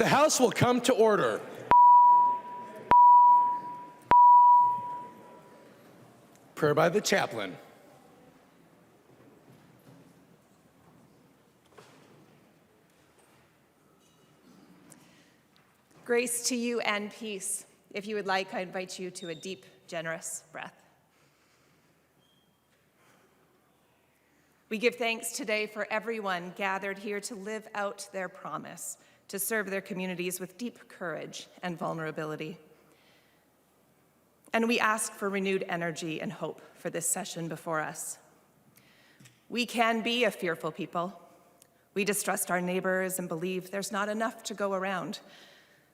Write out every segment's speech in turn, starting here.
The House will come to order. Prayer by the chaplain. Grace to you and peace. If you would like, I invite you to a deep, generous breath. We give thanks today for everyone gathered here to live out their promise to serve their communities with deep courage and vulnerability. And we ask for renewed energy and hope for this session before us. We can be a fearful people. We distrust our neighbors and believe there's not enough to go around.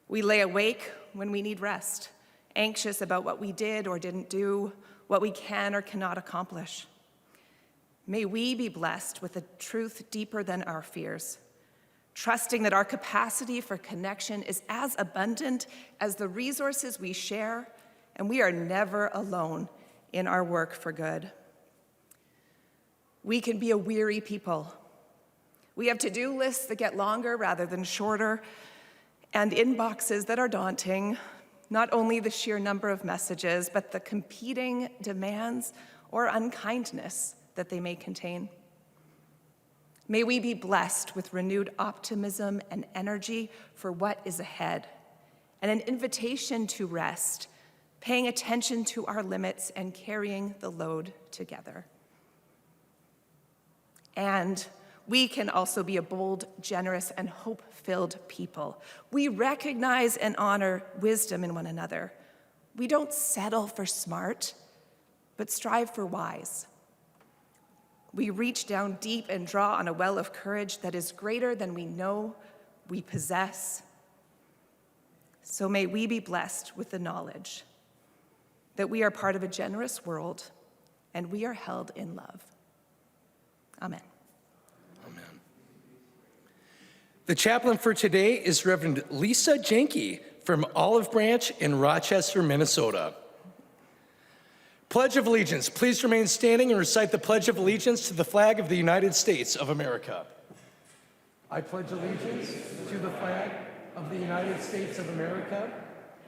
We lay awake when we need rest, anxious about what we did or didn't do, what we can or cannot accomplish. May we be blessed with a truth deeper than our fears, trusting that our capacity for connection is as abundant as the resources we share, and we are never alone in our work for good. We can be a weary people. We have to-do lists that get longer rather than shorter, and inboxes that are daunting, not only the sheer number of messages, but the competing demands or unkindness that they may contain. May we be blessed with renewed optimism and energy for what is ahead, and an invitation to rest, paying attention to our limits and carrying the load together. And we can also be a bold, generous, and hope-filled people. We recognize and honor wisdom in one another. We don't settle for smart, but strive for wise. We reach down deep and draw on a well of courage that is greater than we know we possess. So may we be blessed with the knowledge that we are part of a generous world and we are held in love. Amen. Amen. The chaplain for today is Reverend Lisa Jenke from Olive Branch in Rochester, Minnesota. Pledge of Allegiance. Please remain standing and recite the Pledge of Allegiance to the flag of the United States of America. I pledge allegiance to the flag of the United States of America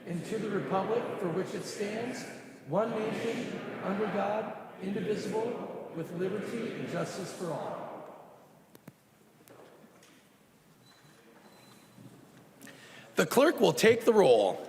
and to the republic for which it stands, one nation, under God, indivisible, with liberty and justice for all. The clerk will take the roll.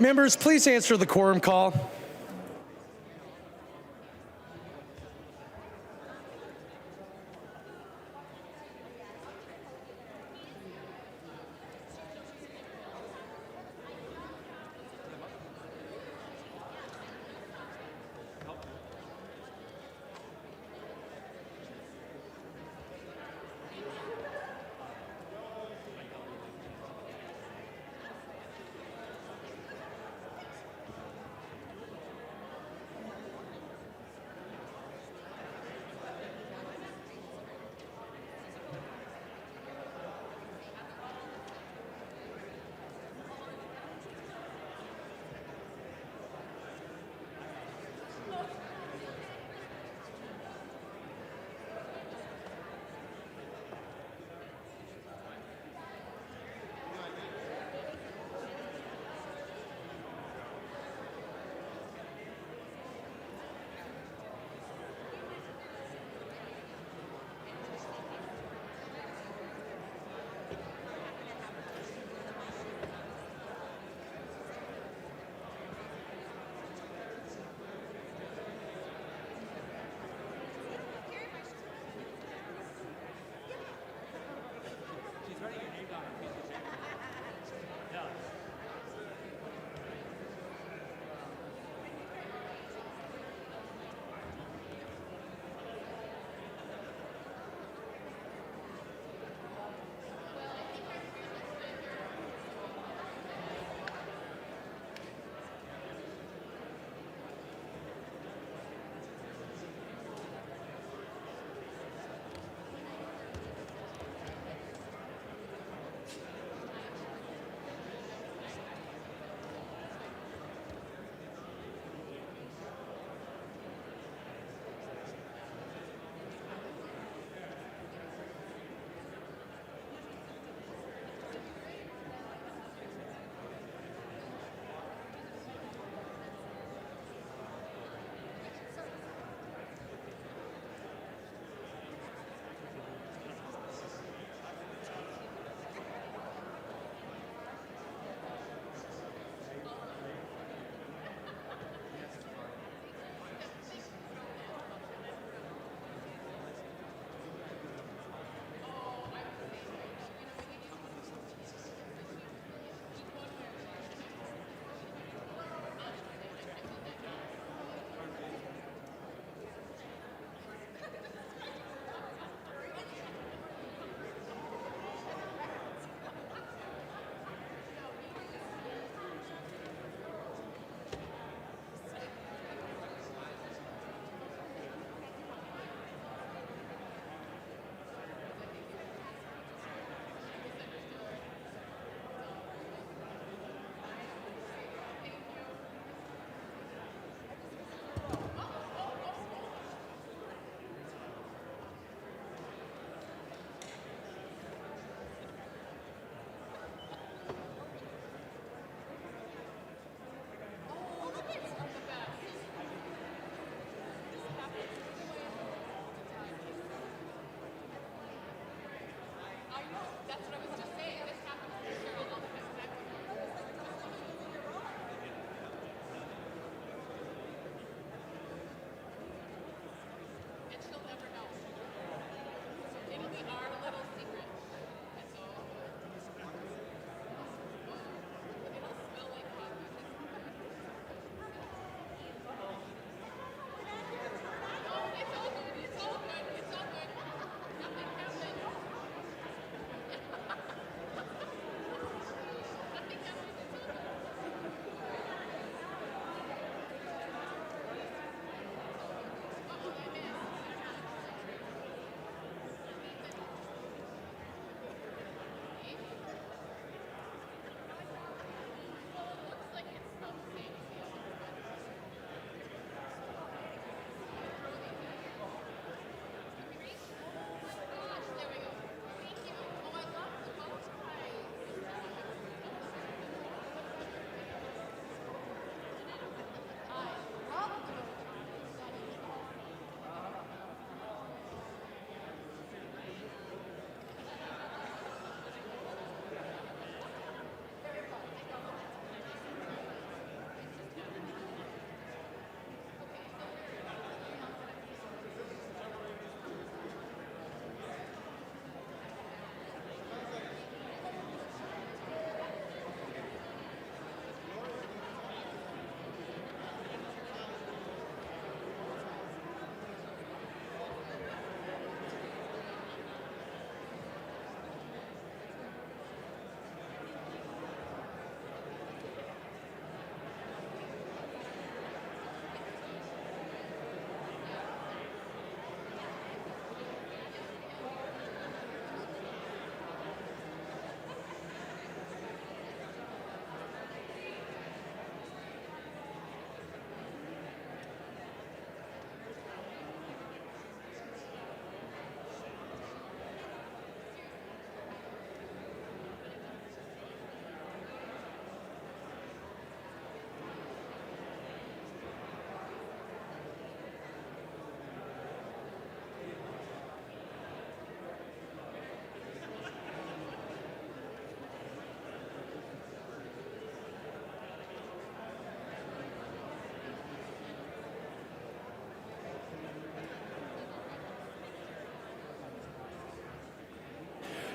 Members, please answer the quorum call.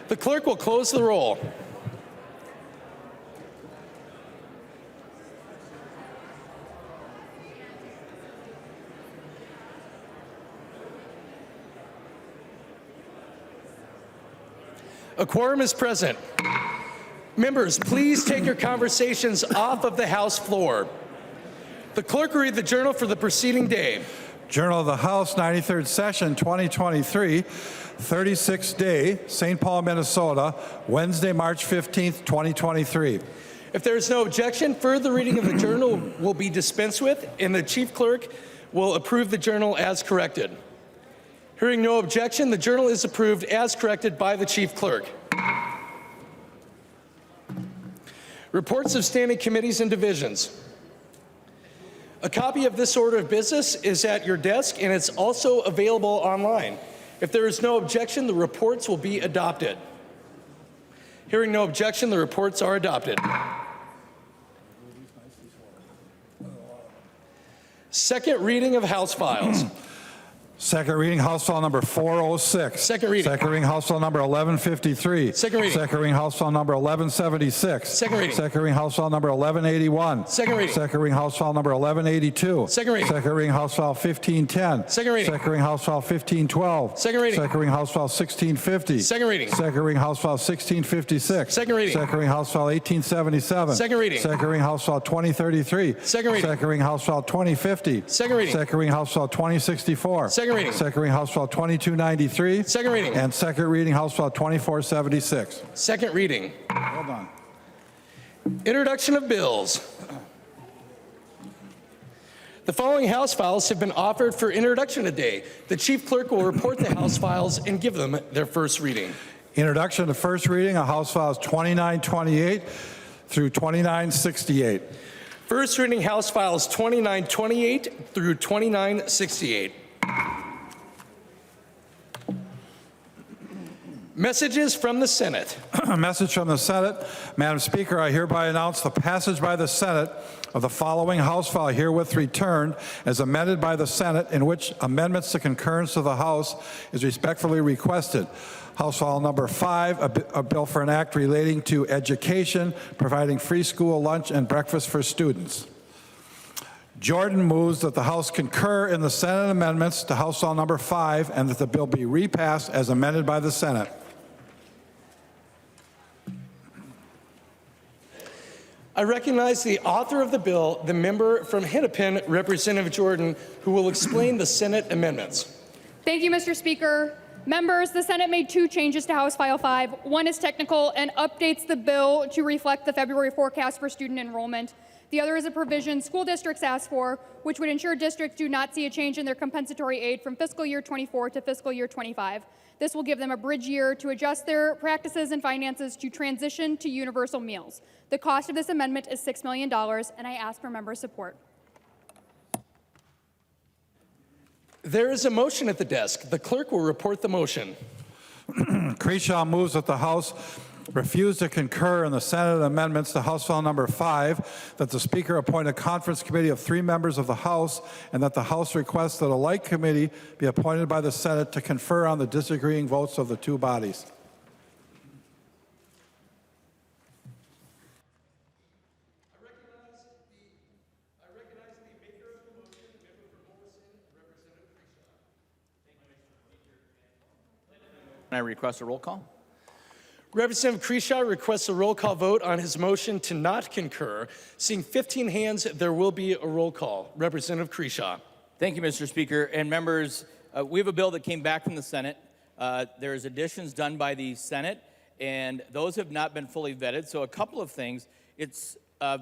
The clerk will close the roll. A quorum is present. Members, please take your conversations off of the House floor. The clerk will read the journal for the preceding day. Journal of the House, 93rd Session, 2023, 36th day, St. Paul, Minnesota, Wednesday, March 15th, 2023. If there is no objection, further reading of the journal will be dispensed with, and the chief clerk will approve the journal as corrected. Hearing no objection, the journal is approved as corrected by the chief clerk. Reports of standing committees and divisions. A copy of this order of business is at your desk, and it's also available online. If there is no objection, the reports will be adopted. Hearing no objection, the reports are adopted. Second reading of House files. Second reading, House File number 406. Second reading. Second reading, House File number 1153. Second reading. Second reading, House File number 1176. Second reading. Second reading, House File number 1181. Second reading. Second reading, House File number 1182. Second reading. Second reading, House File 1510. Second reading. Second reading, House File 1512. Second reading. Second reading, House File 1650. Second reading. Second reading, House File 1656. Second reading. Second reading, House File 1877. Second reading. Second reading, House File 2033. Second reading. Second reading, House File 2050. Second reading. Second reading, House File 2064. Second reading. Second reading, House File 2293. Second reading. And second reading, House File 2476. Second reading. Well done. Introduction of bills. The following House files have been offered for introduction today. The chief clerk will report the House files and give them their first reading. Introduction to first reading of House Files 2928 through 2968. First reading House files 2928 through 2968. Messages from the Senate. A message from the Senate. Madam Speaker, I hereby announce the passage by the Senate of the following House file herewith returned as amended by the Senate, in which amendments to concurrence of the House is respectfully requested. House File number 5, a bill for an act relating to education, providing free school lunch and breakfast for students. Jordan moves that the House concur in the Senate amendments to House File number 5 and that the bill be repassed as amended by the Senate. I recognize the author of the bill, the member from Hennepin, Representative Jordan, who will explain the Senate amendments. Thank you, Mr. Speaker. Members, the Senate made 2 changes to House File 5. One is technical and updates the bill to reflect the February forecast for student enrollment. The other is a provision school districts asked for, which would ensure districts do not see a change in their compensatory aid from fiscal year 24 to fiscal year 25. This will give them a bridge year to adjust their practices and finances to transition to universal meals. The cost of this amendment is $6 million, and I ask for member support. There is a motion at the desk. The clerk will report the motion. Creshaw moves that the House refuse to concur in the Senate amendments to House File number 5, that the Speaker appoint a conference committee of 3 members of the House, and that the House requests that a like committee be appointed by the Senate to confer on the disagreeing votes of the 2 bodies. I recognize the maker of the motion, member from Morrison, Representative Creshaw. I request a roll call. Representative Creshaw requests a roll call vote on his motion to not concur. Seeing 15 hands, there will be a roll call. Representative Creshaw. Thank you, Mr. Speaker. And members, we have a bill that came back from the Senate. There's additions done by the Senate, and those have not been fully vetted. So a couple of things. It's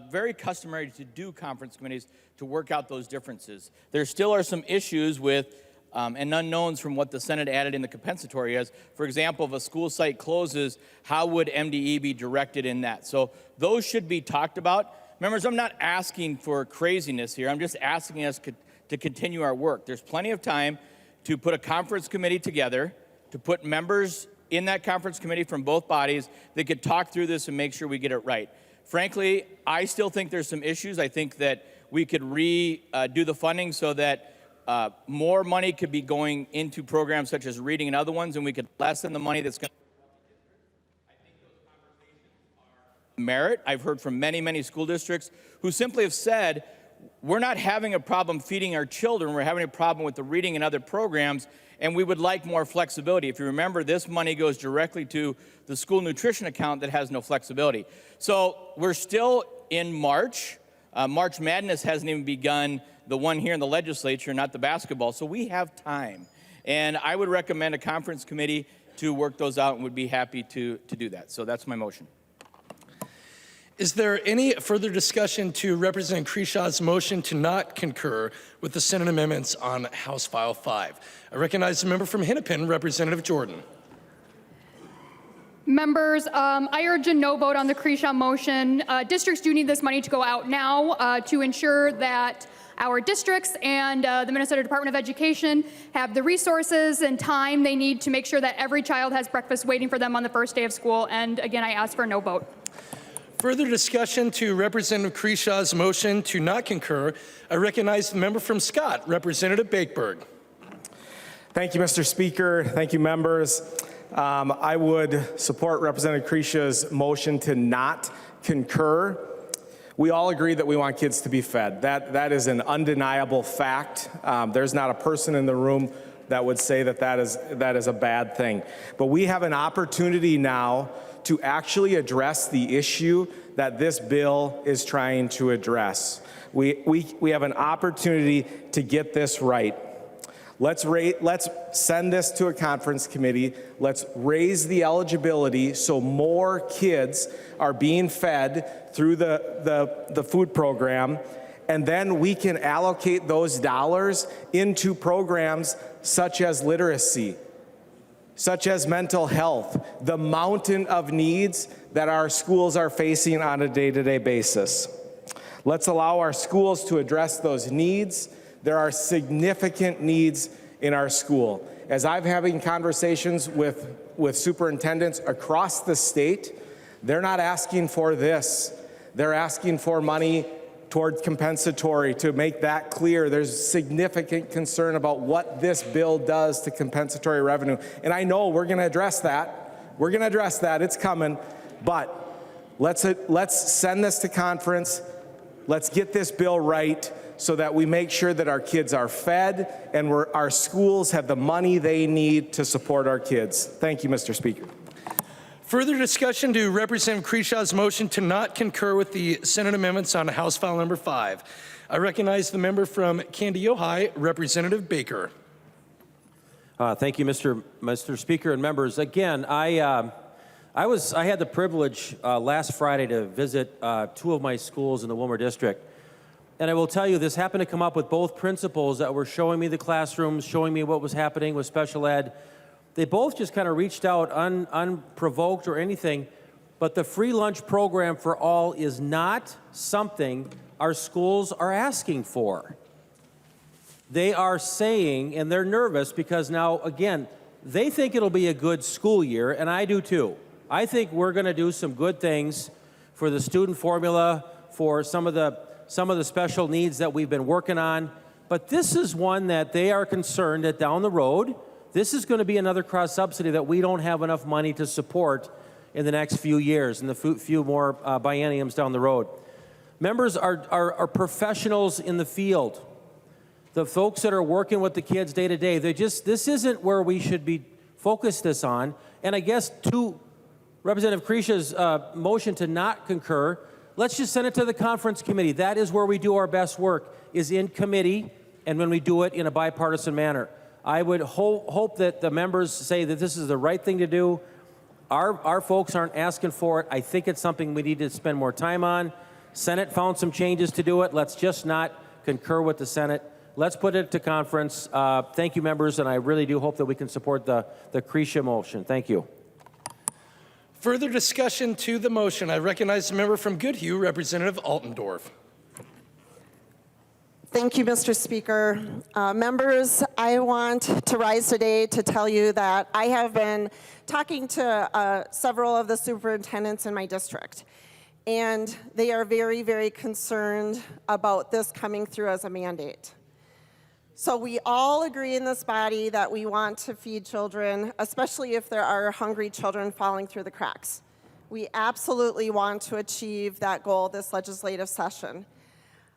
very customary to do conference committees to work out those differences. There still are some issues with and unknowns from what the Senate added in the compensatory as. For example, if a school site closes, how would MDE be directed in that? So those should be talked about. Members, I'm not asking for craziness here. I'm just asking us to continue our work. There's plenty of time to put a conference committee together, to put members in that conference committee from both bodies that could talk through this and make sure we get it right. Frankly, I still think there's some issues. I think that we could redo the funding so that more money could be going into programs such as reading and other ones, and we could lessen the money that's going to merit. I've heard from many, many school districts who simply have said, we're not having a problem feeding our children, we're having a problem with the reading and other programs, and we would like more flexibility. If you remember, this money goes directly to the school nutrition account that has no flexibility. So we're still in March. March Madness hasn't even begun, the one here in the legislature, not the basketball, so we have time. And I would recommend a conference committee to work those out and would be happy to do that. So that's my motion. Is there any further discussion to Representative Creshaw's motion to not concur with the Senate amendments on House File 5? I recognize the member from Hennepin, Representative Jordan. Members, I urge a no vote on the Creshaw motion. Districts do need this money to go out now to ensure that our districts and the Minnesota Department of Education have the resources and time they need to make sure that every child has breakfast waiting for them on the first day of school. And again, I ask for a no vote. Further discussion to Representative Creshaw's motion to not concur. I recognize the member from Scott, Representative Bakeberg. Thank you, Mr. Speaker. Thank you, members. I would support Representative Creshaw's motion to not concur. We all agree that we want kids to be fed. That is an undeniable fact. There's not a person in the room that would say that is a bad thing. But we have an opportunity now to actually address the issue that this bill is trying to address. We have an opportunity to get this right. Let's send this to a conference committee. Let's raise the eligibility so more kids are being fed through the food program, and then we can allocate those dollars into programs such as literacy, such as mental health, the mountain of needs that our schools are facing on a day-to-day basis. Let's allow our schools to address those needs. There are significant needs in our school. As I'm having conversations with superintendents across the state, they're not asking for this. They're asking for money towards compensatory. To make that clear, there's significant concern about what this bill does to compensatory revenue. And I know we're going to address that. We're going to address that. It's coming. But let's send this to conference. Let's get this bill right so that we make sure that our kids are fed and our schools have the money they need to support our kids. Thank you, Mr. Speaker. Further discussion to Representative Creshaw's motion to not concur with the Senate amendments on House File number 5. I recognize the member from Candy, Ohio, Representative Baker. Thank you, Mr. Speaker and members. Again, I had the privilege last Friday to visit 2 of my schools in the Wilmer District. And I will tell you, this happened to come up with both principals that were showing me the classrooms, showing me what was happening with special ed. They both just kind of reached out unprovoked or anything, but the free lunch program for all is not something our schools are asking for. They are saying, and they're nervous because now, again, they think it'll be a good school year, and I do too. I think we're going to do some good things for the student formula, for some of the special needs that we've been working on, but this is one that they are concerned that down the road, this is going to be another cross-subsidy that we don't have enough money to support in the next few years and the few more bienniums down the road. Members are professionals in the field. The folks that are working with the kids day to day, this isn't where we should be focused this on. And I guess to Representative Creshaw's motion to not concur, let's just send it to the conference committee. That is where we do our best work, is in committee and when we do it in a bipartisan manner. I would hope that the members say that this is the right thing to do. Our folks aren't asking for it. I think it's something we need to spend more time on. Senate found some changes to do it. Let's just not concur with the Senate. Let's put it to conference. Thank you, members, and I really do hope that we can support the Creshaw motion. Thank you. Further discussion to the motion. I recognize the member from Goodhue, Representative Altendorf. Thank you, Mr. Speaker. Members, I want to rise today to tell you that I have been talking to several of the superintendents in my district, and they are very, very concerned about this coming through as a mandate. So we all agree in this body that we want to feed children, especially if there are hungry children falling through the cracks. We absolutely want to achieve that goal this legislative session.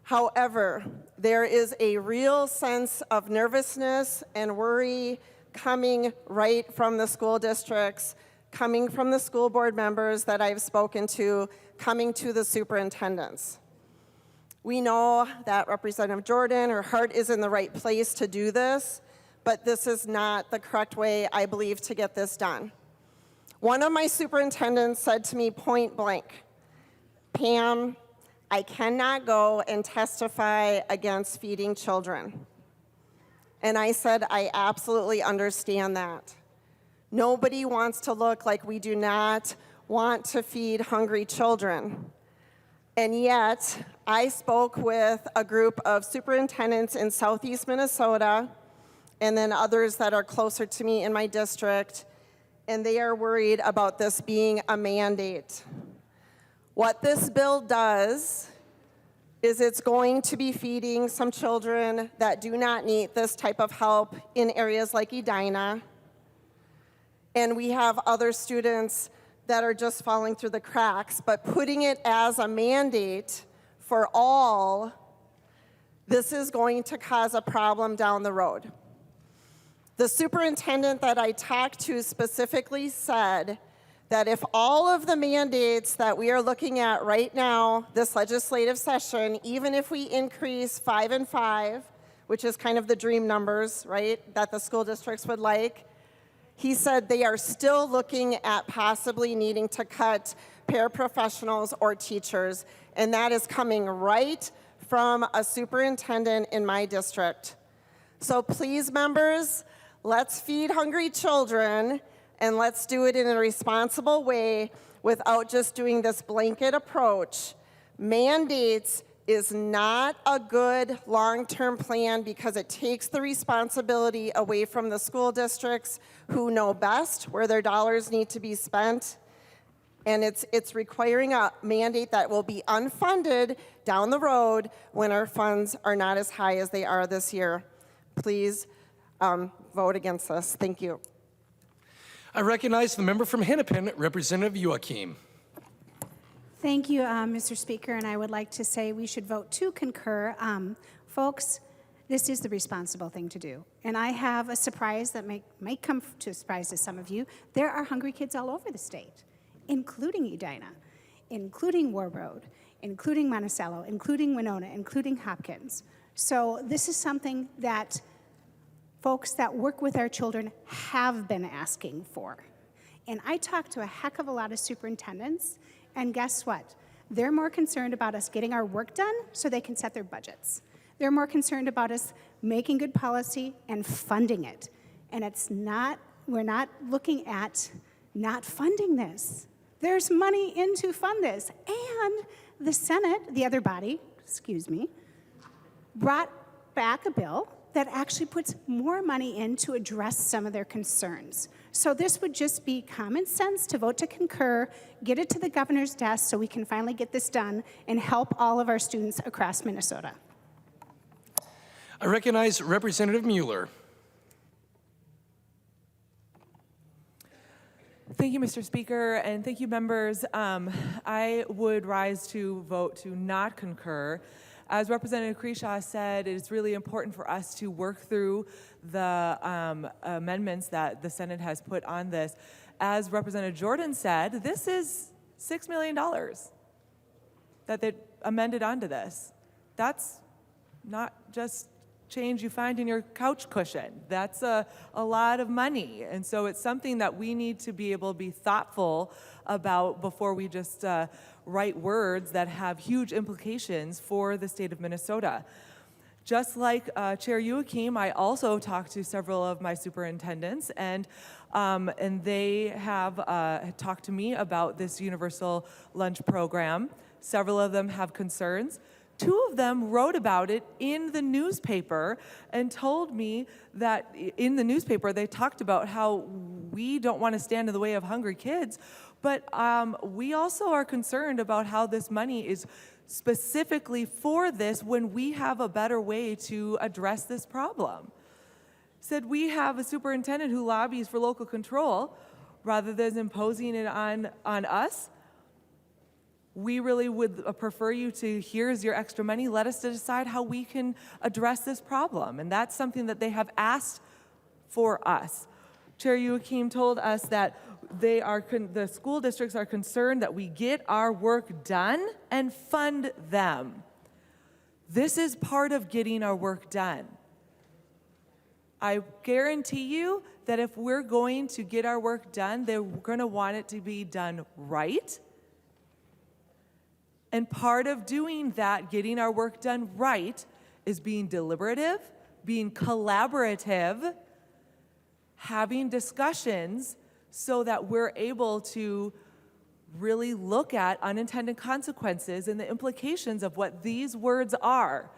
However, there is a real sense of nervousness and worry coming right from the school districts, coming from the school board members that I've spoken to, coming to the superintendents. We know that Representative Jordan, her heart is in the right place to do this, but this is not the correct way, I believe, to get this done. One of my superintendents said to me point blank, Pam, I cannot go and testify against feeding children. And I said, I absolutely understand that. Nobody wants to look like we do not want to feed hungry children. And yet, I spoke with a group of superintendents in Southeast Minnesota and then others that are closer to me in my district, and they are worried about this being a mandate. What this bill does is it's going to be feeding some children that do not need this type of help in areas like Edina. And we have other students that are just falling through the cracks, but putting it as a mandate for all, this is going to cause a problem down the road. The superintendent that I talked to specifically said that if all of the mandates that we are looking at right now, this legislative session, even if we increase 5 and 5, which is kind of the dream numbers, right, that the school districts would like, he said they are still looking at possibly needing to cut paraprofessionals or teachers, and that is coming right from a superintendent in my district. So please, members, let's feed hungry children, and let's do it in a responsible way without just doing this blanket approach. Mandates is not a good long-term plan because it takes the responsibility away from the school districts who know best where their dollars need to be spent. And it's requiring a mandate that will be unfunded down the road when our funds are not as high as they are this year. Please vote against this. Thank you. I recognize the member from Hennepin, Representative Joachim. Thank you, Mr. Speaker, and I would like to say we should vote to concur. Folks, this is the responsible thing to do. And I have a surprise that might come to a surprise to some of you. There are hungry kids all over the state, including Edina, including Warroad, including Monticello, including Winona, including Hopkins. So this is something that folks that work with our children have been asking for. And I talked to a heck of a lot of superintendents, and guess what? They're more concerned about us getting our work done so they can set their budgets. They're more concerned about us making good policy and funding it. And we're not looking at not funding this. There's money in to fund this. And the Senate, the other body, brought back a bill that actually puts more money in to address some of their concerns. So this would just be common sense to vote to concur, get it to the governor's desk so we can finally get this done and help all of our students across Minnesota. I recognize Representative Mueller. Thank you, Mr. Speaker, and thank you, members. I would rise to vote to not concur. As Representative Creshaw said, it is really important for us to work through the amendments that the Senate has put on this. As Representative Jordan said, this is $6 million that they amended onto this. That's not just change you find in your couch cushion. That's a lot of money. And so it's something that we need to be able to be thoughtful about before we just write words that have huge implications for the state of Minnesota. Just like Chair Joachim, I also talked to several of my superintendents, and they have talked to me about this universal lunch program. Several of them have concerns. 2 of them wrote about it in the newspaper and told me that in the newspaper they talked about how we don't want to stand in the way of hungry kids, but we also are concerned about how this money is specifically for this when we have a better way to address this problem. Said we have a superintendent who lobbies for local control rather than imposing it on us. We really would prefer you to, here's your extra money, let us decide how we can address this problem. And that's something that they have asked for us. Chair Joachim told us that the school districts are concerned that we get our work done and fund them. This is part of getting our work done. I guarantee you that if we're going to get our work done, they're going to want it to be done right. And part of doing that, getting our work done right, is being deliberative, being collaborative, having discussions so that we're able to really look at unintended consequences and the implications of what these words are.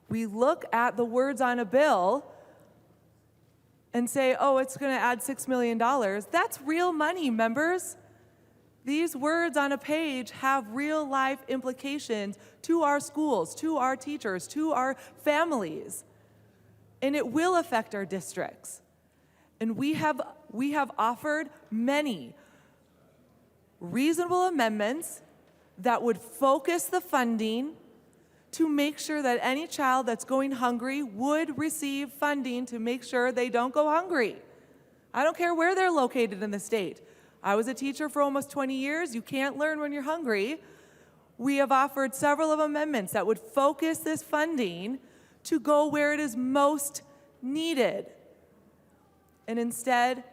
We look at the words on a bill and say, oh, it's going to add $6 million. That's real money, members. These words on a page have real life implications to our schools, to our teachers, to our families. And it will affect our districts. And we have offered many reasonable amendments that would focus the funding to make sure that any child that's going hungry would receive funding to make sure they don't go hungry. I don't care where they're located in the state. I was a teacher for almost 20 years. You can't learn when you're hungry. We have offered several of amendments that would focus this funding to go where it is most needed. And instead,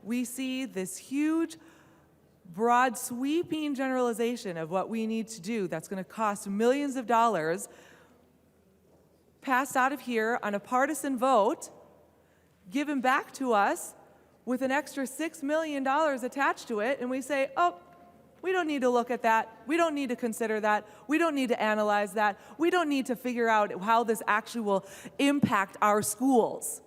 we see this huge, broad, sweeping generalization of what we need to do that's going to cost millions of dollars passed out of here on a partisan vote, given back to us with an extra $6 million attached to it, and we say, oh, we don't need to look at that. We don't need to consider that. We don't need to analyze that. We don't need to figure out how this actually will impact our schools.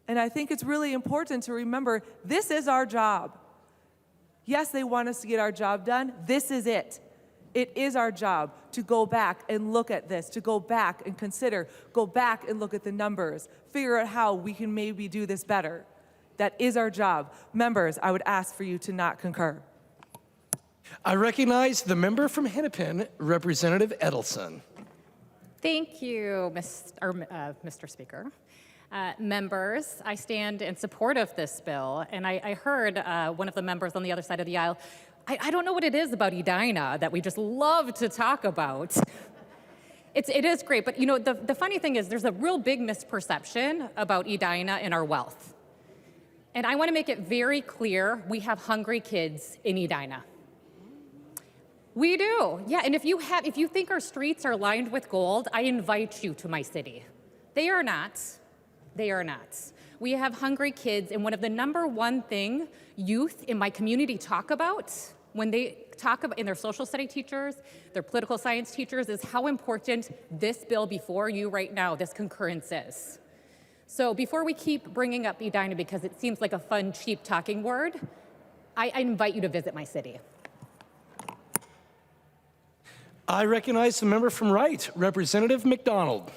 And I think it's really important to remember this is our job. Yes, they want us to get our job done. This is it. It is our job to go back and look at this, to go back and consider, go back and look at the numbers, figure out how we can maybe do this better. That is our job. Members, I would ask for you to not concur. I recognize the member from Hennepin, Representative Edelson. Thank you, Mr. Speaker. Members, I stand in support of this bill, and I heard one of the members on the other side of the aisle, I don't know what it is about Edina that we just love to talk about. It is great, but you know, the funny thing is there's a real big misperception about Edina and our wealth. And I want to make it very clear, we have hungry kids in Edina. We do, yeah, and if you think our streets are lined with gold, I invite you to my city. They are not. They are not. We have hungry kids, and one of the number one thing youth in my community talk about when they talk about in their social study teachers, their political science teachers, is how important this bill before you right now, this concurrence is. So before we keep bringing up Edina because it seems like a fun, cheap talking word, I invite you to visit my city. I recognize the member from Wright, Representative McDonald.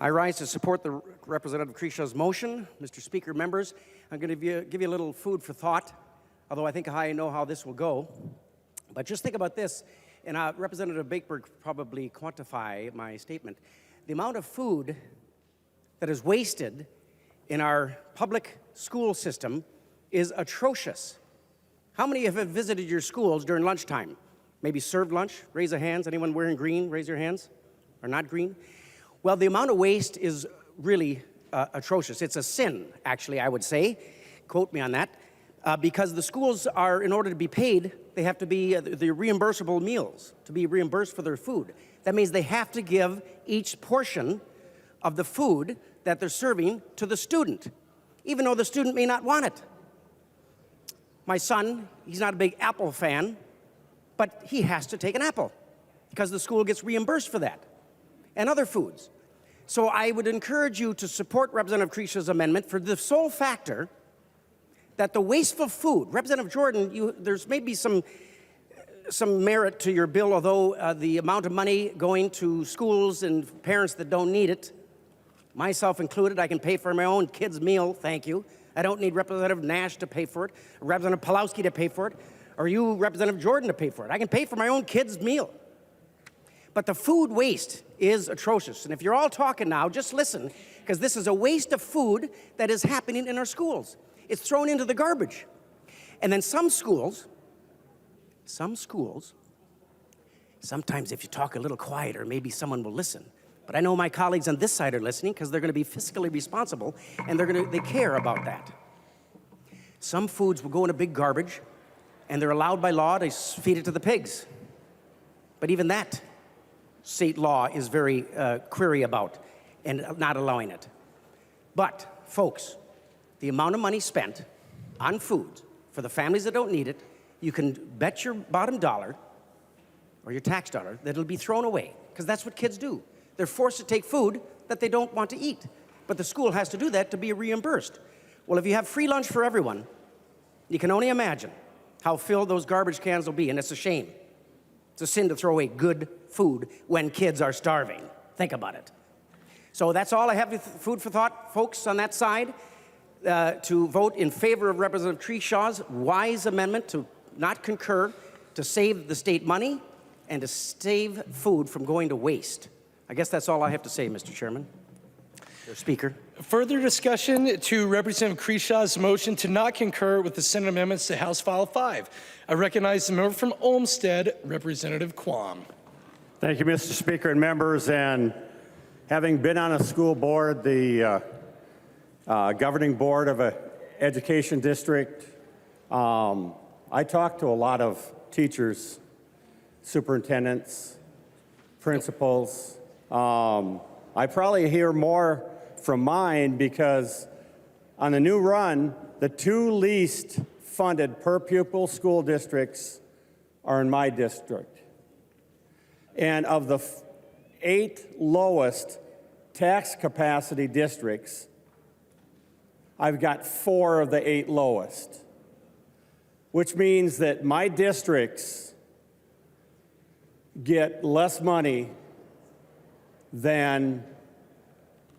I rise to support the Representative Crishaw's motion. Mr. Speaker, members, I'm going to give you a little food for thought, although I think I know how this will go. But just think about this, and Representative Bakeberg probably quantify my statement. The amount of food that is wasted in our public school system is atrocious. How many have visited your schools during lunchtime? Maybe served lunch? Raise your hands. Anyone wearing green? Raise your hands. Or not green? Well, the amount of waste is really atrocious. It's a sin, actually, I would say. Quote me on that. Because the schools are, in order to be paid, they have to be the reimbursable meals, to be reimbursed for their food. That means they have to give each portion of the food that they're serving to the student, even though the student may not want it. My son, he's not a big apple fan, but he has to take an apple because the school gets reimbursed for that and other foods. So I would encourage you to support Representative Crishaw's amendment for the sole factor that the wasteful food, Representative Jordan, there's maybe some merit to your bill, although the amount of money going to schools and parents that don't need it, myself included, I can pay for my own kid's meal, thank you. I don't need Representative Nash to pay for it, Representative Pawlowski to pay for it. or you, Representative Jordan, to pay for it. I can pay for my own kid's meal. But the food waste is atrocious. And if you're all talking now, just listen, because this is a waste of food that is happening in our schools. It's thrown into the garbage. And then some schools, sometimes if you talk a little quieter, maybe someone will listen. But I know my colleagues on this side are listening because they're going to be fiscally responsible and they care about that. Some foods will go in a big garbage and they're allowed by law to feed it to the pigs. But even that, state law is very query about and not allowing it. But, folks, the amount of money spent on food for the families that don't need it, you can bet your bottom dollar or your tax dollar that it'll be thrown away, because that's what kids do. They're forced to take food that they don't want to eat, but the school has to do that to be reimbursed. Well, if you have free lunch for everyone, you can only imagine how filled those garbage cans will be, and it's a shame. It's a sin to throw away good food when kids are starving. Think about it. So that's all I have with food for thought, folks, on that side, to vote in favor of Representative Creshaw's wise amendment to not concur, to save the state money and to save food from going to waste. I guess that's all I have to say, Mr. Chairman. Mr. Speaker. Further discussion to Representative Creshaw's motion to not concur with the Senate amendments to House File 5. I recognize the member from Olmsted, Representative Quam. Thank you, Mr. Speaker and members. And having been on a school board, the governing board of an education district, I talk to a lot of teachers, superintendents, principals. I probably hear more from mine because on the new run, the two least funded per pupil school districts are in my district. And of the 8 lowest tax capacity districts, I've got 4 of the 8 lowest, which means that my districts get less money than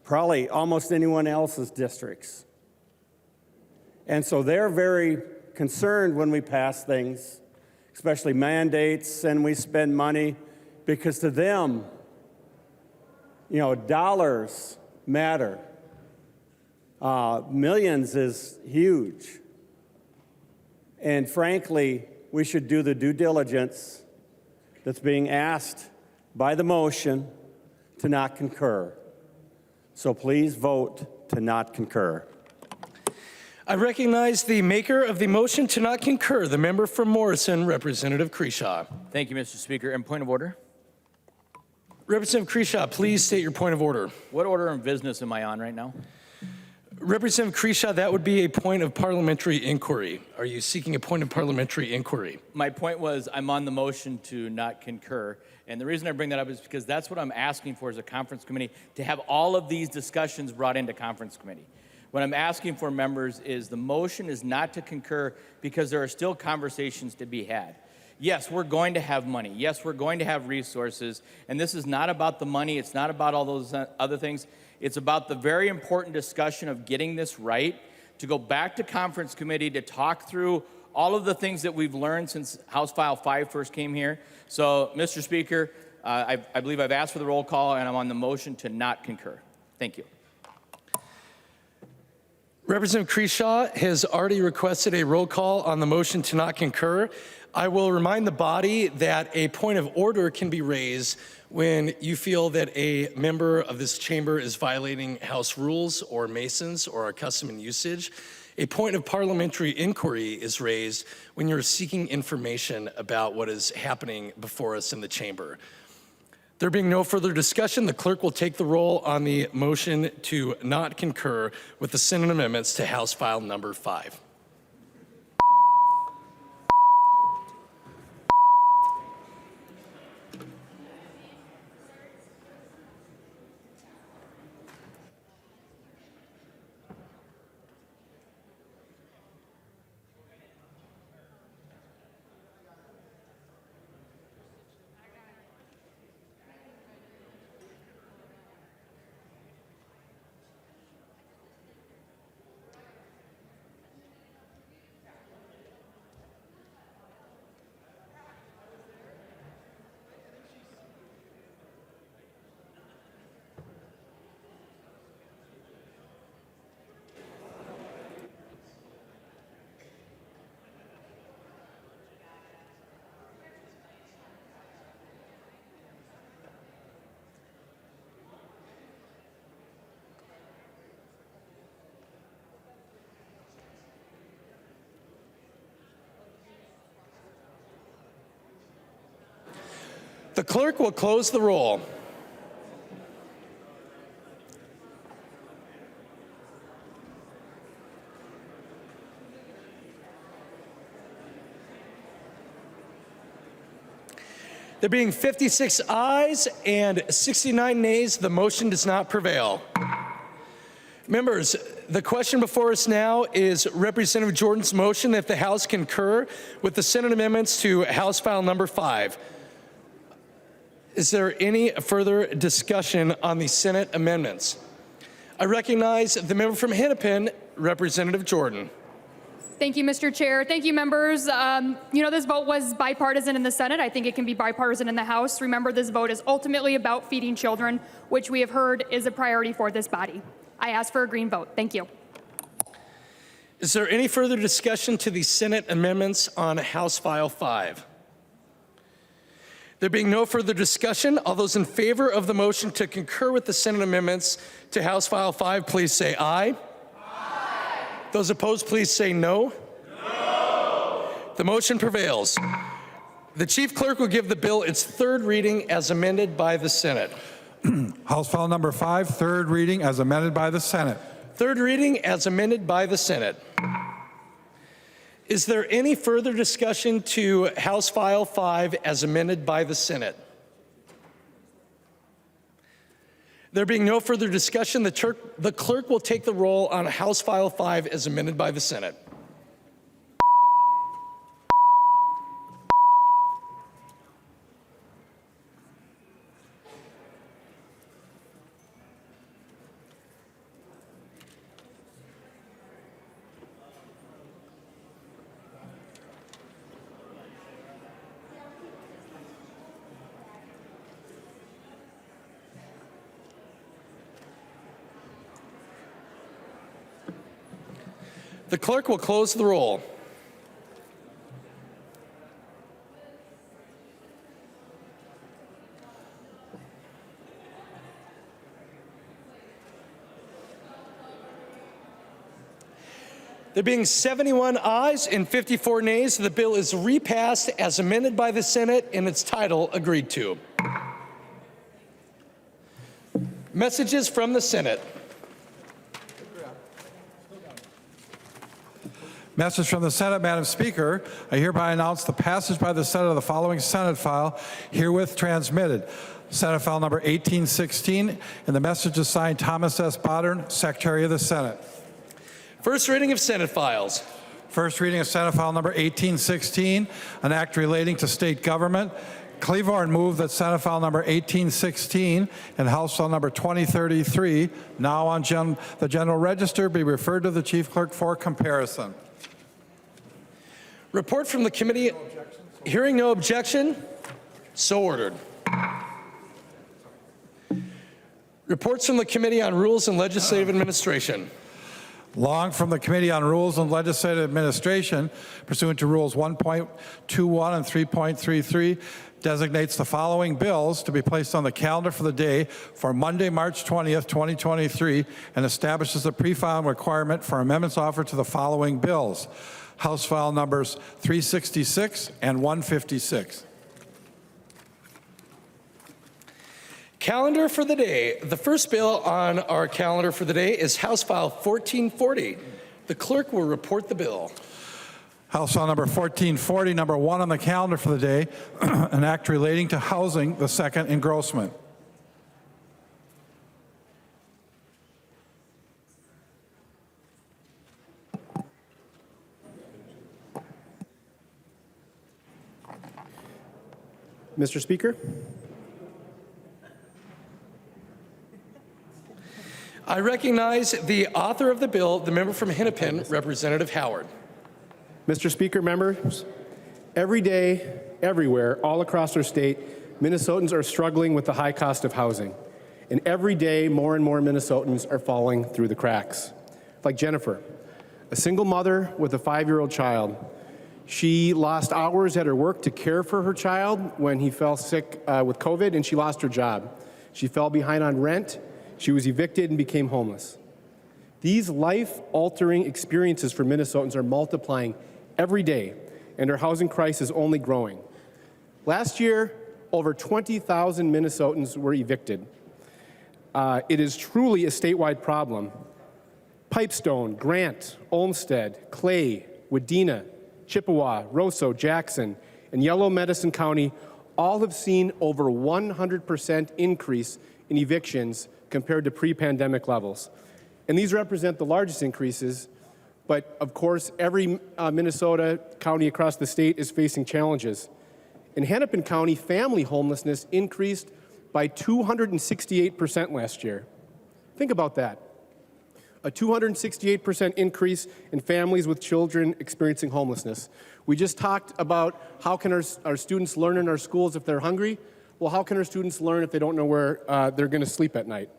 probably almost anyone else's districts. And so they're very concerned when we pass things, especially mandates, and we spend money, because to them, you know, dollars matter. Millions is huge. And frankly, we should do the due diligence that's being asked by the motion to not concur. So please vote to not concur. I recognize the maker of the motion to not concur, the member from Morrison, Representative Creshaw. Thank you, Mr. Speaker. And point of order? Representative Creshaw, please state your point of order. What order of business am I on right now? Representative Creshaw, that would be a point of parliamentary inquiry. Are you seeking a point of parliamentary inquiry? My point was I'm on the motion to not concur. And the reason I bring that up is because that's what I'm asking for as a conference committee, to have all of these discussions brought into conference committee. What I'm asking for, members, is the motion is not to concur because there are still conversations to be had. Yes, we're going to have money. Yes, we're going to have resources. And this is not about the money. It's not about all those other things. It's about the very important discussion of getting this right, to go back to conference committee to talk through all of the things that we've learned since House File 5 first came here. So, Mr. Speaker, I believe I've asked for the roll call, and I'm on the motion to not concur. Thank you. Representative Creshaw has already requested a roll call on the motion to not concur. I will remind the body that a point of order can be raised when you feel that a member of this chamber is violating House rules or Masons or our custom and usage. A point of parliamentary inquiry is raised when you're seeking information about what is happening before us in the chamber. There being no further discussion, the clerk will take the roll on the motion to not concur with the Senate amendments to House File number 5. The clerk will close the roll. There being 56 ayes and 69 nays, the motion does not prevail. Members, the question before us now is Representative Jordan's motion that the House concur with the Senate amendments to House File Number 5. Is there any further discussion on the Senate amendments? I recognize the member from Hennepin, Representative Jordan. Thank you, Mr. Chair. Thank you, members. This vote was bipartisan in the Senate. I think it can be bipartisan in the House. Remember, this vote is ultimately about feeding children, which we have heard is a priority for this body. I ask for a green vote. Thank you. Is there any further discussion to the Senate amendments on House File 5? There being no further discussion, all those in favor of the motion to concur with the Senate amendments to House File 5, please say aye. Aye. Those opposed, please say no. No. The motion prevails. The Chief Clerk will give the bill its third reading as amended by the Senate. House File Number 5, third reading as amended by the Senate. Third reading as amended by the Senate. Is there any further discussion to House File 5 as amended by the Senate? There being no further discussion, the clerk will take the roll on House File 5 as amended by the Senate. The clerk will close the roll. There being 71 ayes and 54 nays, the bill is repassed as amended by the Senate and its title agreed to. Messages from the Senate. Message from the Senate, Madam Speaker. I hereby announce the passage by the Senate of the following Senate file herewith transmitted. Senate File Number 1816, and the message is signed Thomas S. Bodern, Secretary of the Senate. First reading of Senate files. First reading of Senate File Number 1816, an act relating to state government. Cleavorn moved that Senate File Number 1816 and House File Number 2033, now on the General Register, be referred to the Chief Clerk for comparison. Report from the committee. Hearing no objection, so ordered. Reports from the Committee on Rules and Legislative Administration. Long from the Committee on Rules and Legislative Administration, pursuant to Rules 1.21 and 3.33, designates the following bills to be placed on the calendar for the day for Monday, March 20th, 2023, and establishes a pre-filing requirement for amendments offered to the following bills. House File Numbers 366 and 156. Calendar for the day. The first bill on our calendar for the day is House File 1440. The clerk will report the bill. House File Number 1440, number 1 on the calendar for the day, an act relating to housing, the second engrossment. Mr. Speaker. I recognize the author of the bill, the member from Hennepin, Representative Howard. Mr. Speaker, members, every day, everywhere, all across our state, Minnesotans are struggling with the high cost of housing. And every day, more and more Minnesotans are falling through the cracks. Like Jennifer, a single mother with a 5-year-old child. She lost hours at her work to care for her child when he fell sick with COVID, and she lost her job. She fell behind on rent. She was evicted and became homeless. These life-altering experiences for Minnesotans are multiplying every day, and our housing crisis is only growing. Last year, over 20,000 Minnesotans were evicted. It is truly a statewide problem. Pipestone, Grant, Olmsted, Clay, Wadena, Chippewa, Roseau, Jackson, and Yellow Medicine County all have seen over 100% increase in evictions compared to pre-pandemic levels. And these represent the largest increases, but of course, every Minnesota county across the state is facing challenges. In Hennepin County, family homelessness increased by 268% last year. Think about that. A 268% increase in families with children experiencing homelessness. We just talked about how can our students learn in our schools if they're hungry? Well, how can our students learn if they don't know where they're going to sleep at night?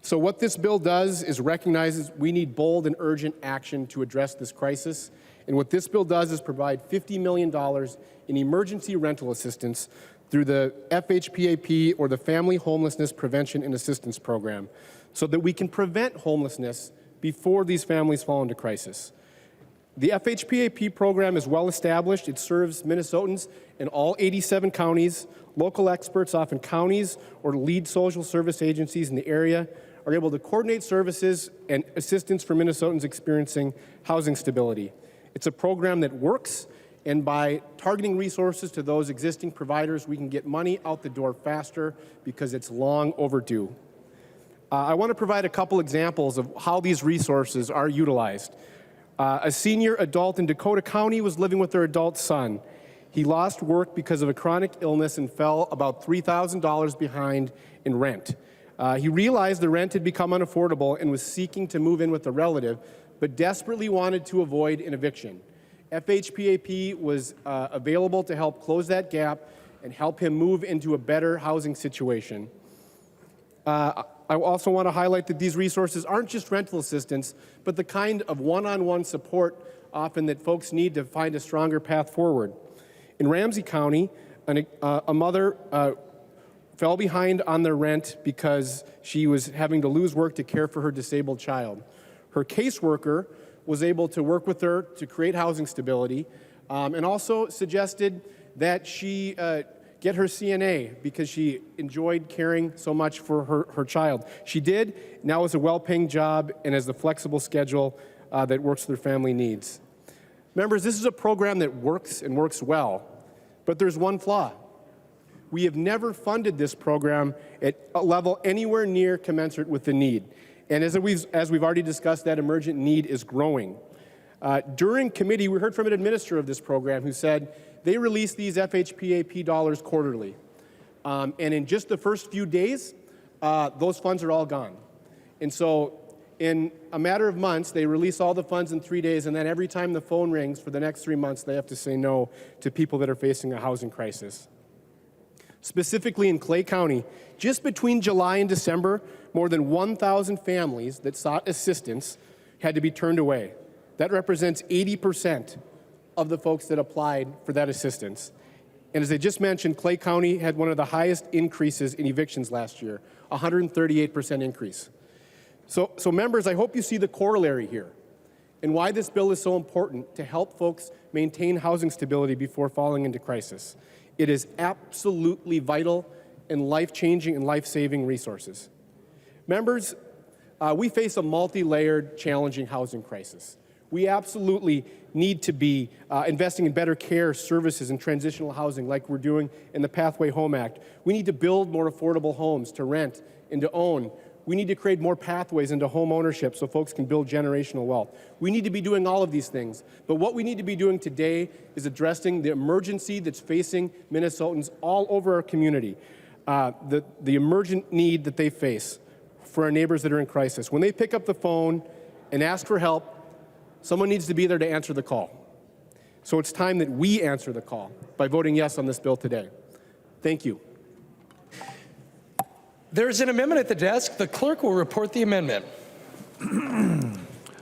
So what this bill does is recognizes we need bold and urgent action to address this crisis. And what this bill does is provide $50 million in emergency rental assistance through the FHPAP, or the Family Homelessness Prevention and Assistance Program, so that we can prevent homelessness before these families fall into crisis. The FHPAP program is well established. It serves Minnesotans in all 87 counties. Local experts, often counties or lead social service agencies in the area, are able to coordinate services and assistance for Minnesotans experiencing housing stability. It's a program that works, and by targeting resources to those existing providers, we can get money out the door faster because it's long overdue. I want to provide a couple examples of how these resources are utilized. A senior adult in Dakota County was living with their adult son. He lost work because of a chronic illness and fell about $3,000 behind in rent. He realized the rent had become unaffordable and was seeking to move in with a relative, but desperately wanted to avoid an eviction. FHPAP was available to help close that gap and help him move into a better housing situation. I also want to highlight that these resources aren't just rental assistance, but the kind of one-on-one support often that folks need to find a stronger path forward. In Ramsey County, a mother fell behind on their rent because she was having to lose work to care for her disabled child. Her caseworker was able to work with her to create housing stability, and also suggested that she get her CNA because she enjoyed caring so much for her child. She did. Now has a well-paying job and has a flexible schedule that works with her family needs. Members, this is a program that works and works well, but there's one flaw. We have never funded this program at a level anywhere near commensurate with the need. And as we've already discussed, that emergent need is growing. During committee, we heard from an administrator of this program who said they release these FHPAP dollars quarterly. And in just the first few days, those funds are all gone. And so in a matter of months, they release all the funds in 3 days, and then every time the phone rings for the next 3 months, they have to say no to people that are facing a housing crisis. Specifically in Clay County, just between July and December, more than 1,000 families that sought assistance had to be turned away. That represents 80% of the folks that applied for that assistance. And as I just mentioned, Clay County had one of the highest increases in evictions last year, 138% increase. So members, I hope you see the corollary here and why this bill is so important to help folks maintain housing stability before falling into crisis. It is absolutely vital and life-changing and life-saving resources. Members, we face a multi-layered, challenging housing crisis. We absolutely need to be investing in better care, services, and transitional housing like we're doing in the Pathway Home Act. We need to build more affordable homes to rent and to own. We need to create more pathways into home ownership so folks can build generational wealth. We need to be doing all of these things. But what we need to be doing today is addressing the emergency that's facing Minnesotans all over our community, the emergent need that they face for our neighbors that are in crisis. When they pick up the phone and ask for help, someone needs to be there to answer the call. So it's time that we answer the call by voting yes on this bill today. Thank you. There's an amendment at the desk. The clerk will report the amendment.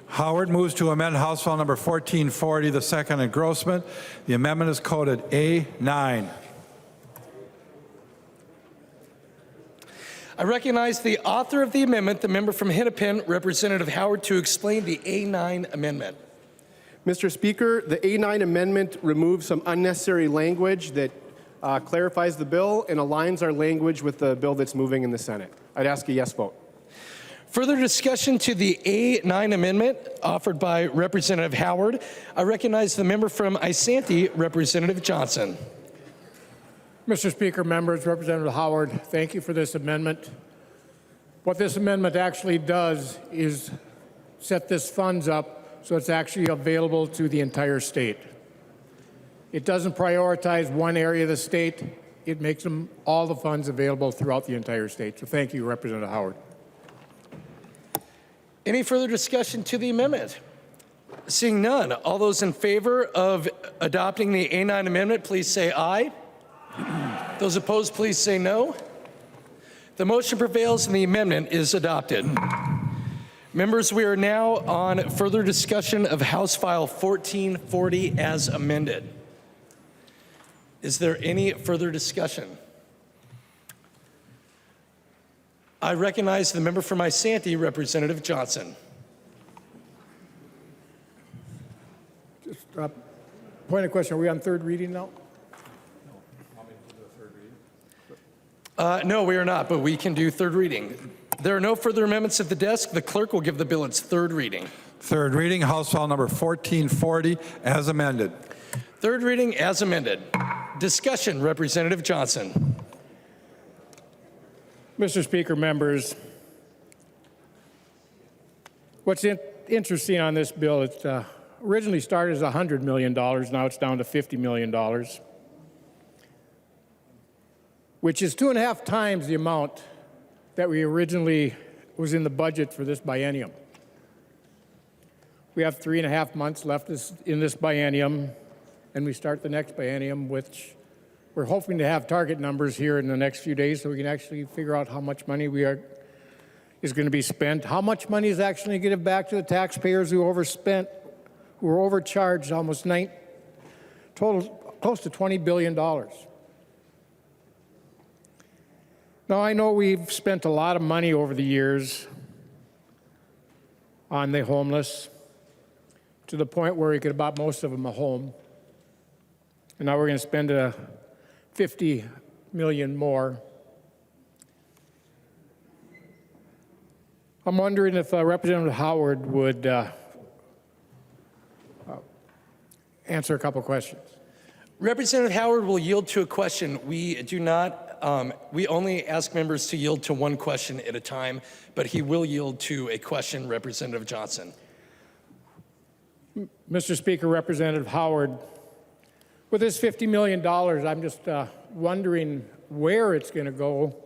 Howard moves to amend House File Number 1440, the second engrossment. The amendment is coded A9. I recognize the author of the amendment, the member from Hennepin, Representative Howard, to explain the A9 amendment. Mr. Speaker, the A9 amendment removes some unnecessary language that clarifies the bill, and aligns our language with the bill that's moving in the Senate. I'd ask a yes vote. Further discussion to the A9 amendment offered by Representative Howard. I recognize the member from Isanti, Representative Johnson. Mr. Speaker, members, Representative Howard, thank you for this amendment. What this amendment actually does is set this funds up so it's actually available to the entire state. It doesn't prioritize one area of the state. It makes them all the funds available throughout the entire state. So thank you, Representative Howard. Any further discussion to the amendment? Seeing none, all those in favor of adopting the A9 amendment, please say aye. Those opposed, please say no. The motion prevails and the amendment is adopted. Members, we are now on further discussion of House File 1440 as amended. Is there any further discussion? I recognize the member from Isanti, Representative Johnson. Just point of question, are we on third reading now? No, we are not, but we can do third reading. There are no further amendments at the desk. The clerk will give the bill its third reading. Third reading, House File number 1440 as amended. Third reading as amended. Discussion, Representative Johnson. Mr. Speaker, members, what's interesting on this bill, it originally started as $100 million, now it's down to $50 million, which is 2.5 times the amount that we originally was in the budget for this biennium. We have 3.5 months left in this biennium, and we start the next biennium, which we're hoping to have target numbers here in the next few days so we can actually figure out how much money is going to be spent, how much money is actually going to give back to the taxpayers who overspent, who were overcharged almost total close to $20 billion. Now, I know we've spent a lot of money over the years on the homeless to the point where we could have bought most of them a home. And now we're going to spend $50 million more. I'm wondering if Representative Howard would answer a couple questions. Representative Howard will yield to a question. We do not, we only ask members to yield to one question at a time, but he will yield to a question, Representative Johnson. Mr. Speaker, Representative Howard, with this $50 million, I'm just wondering where it's going to go.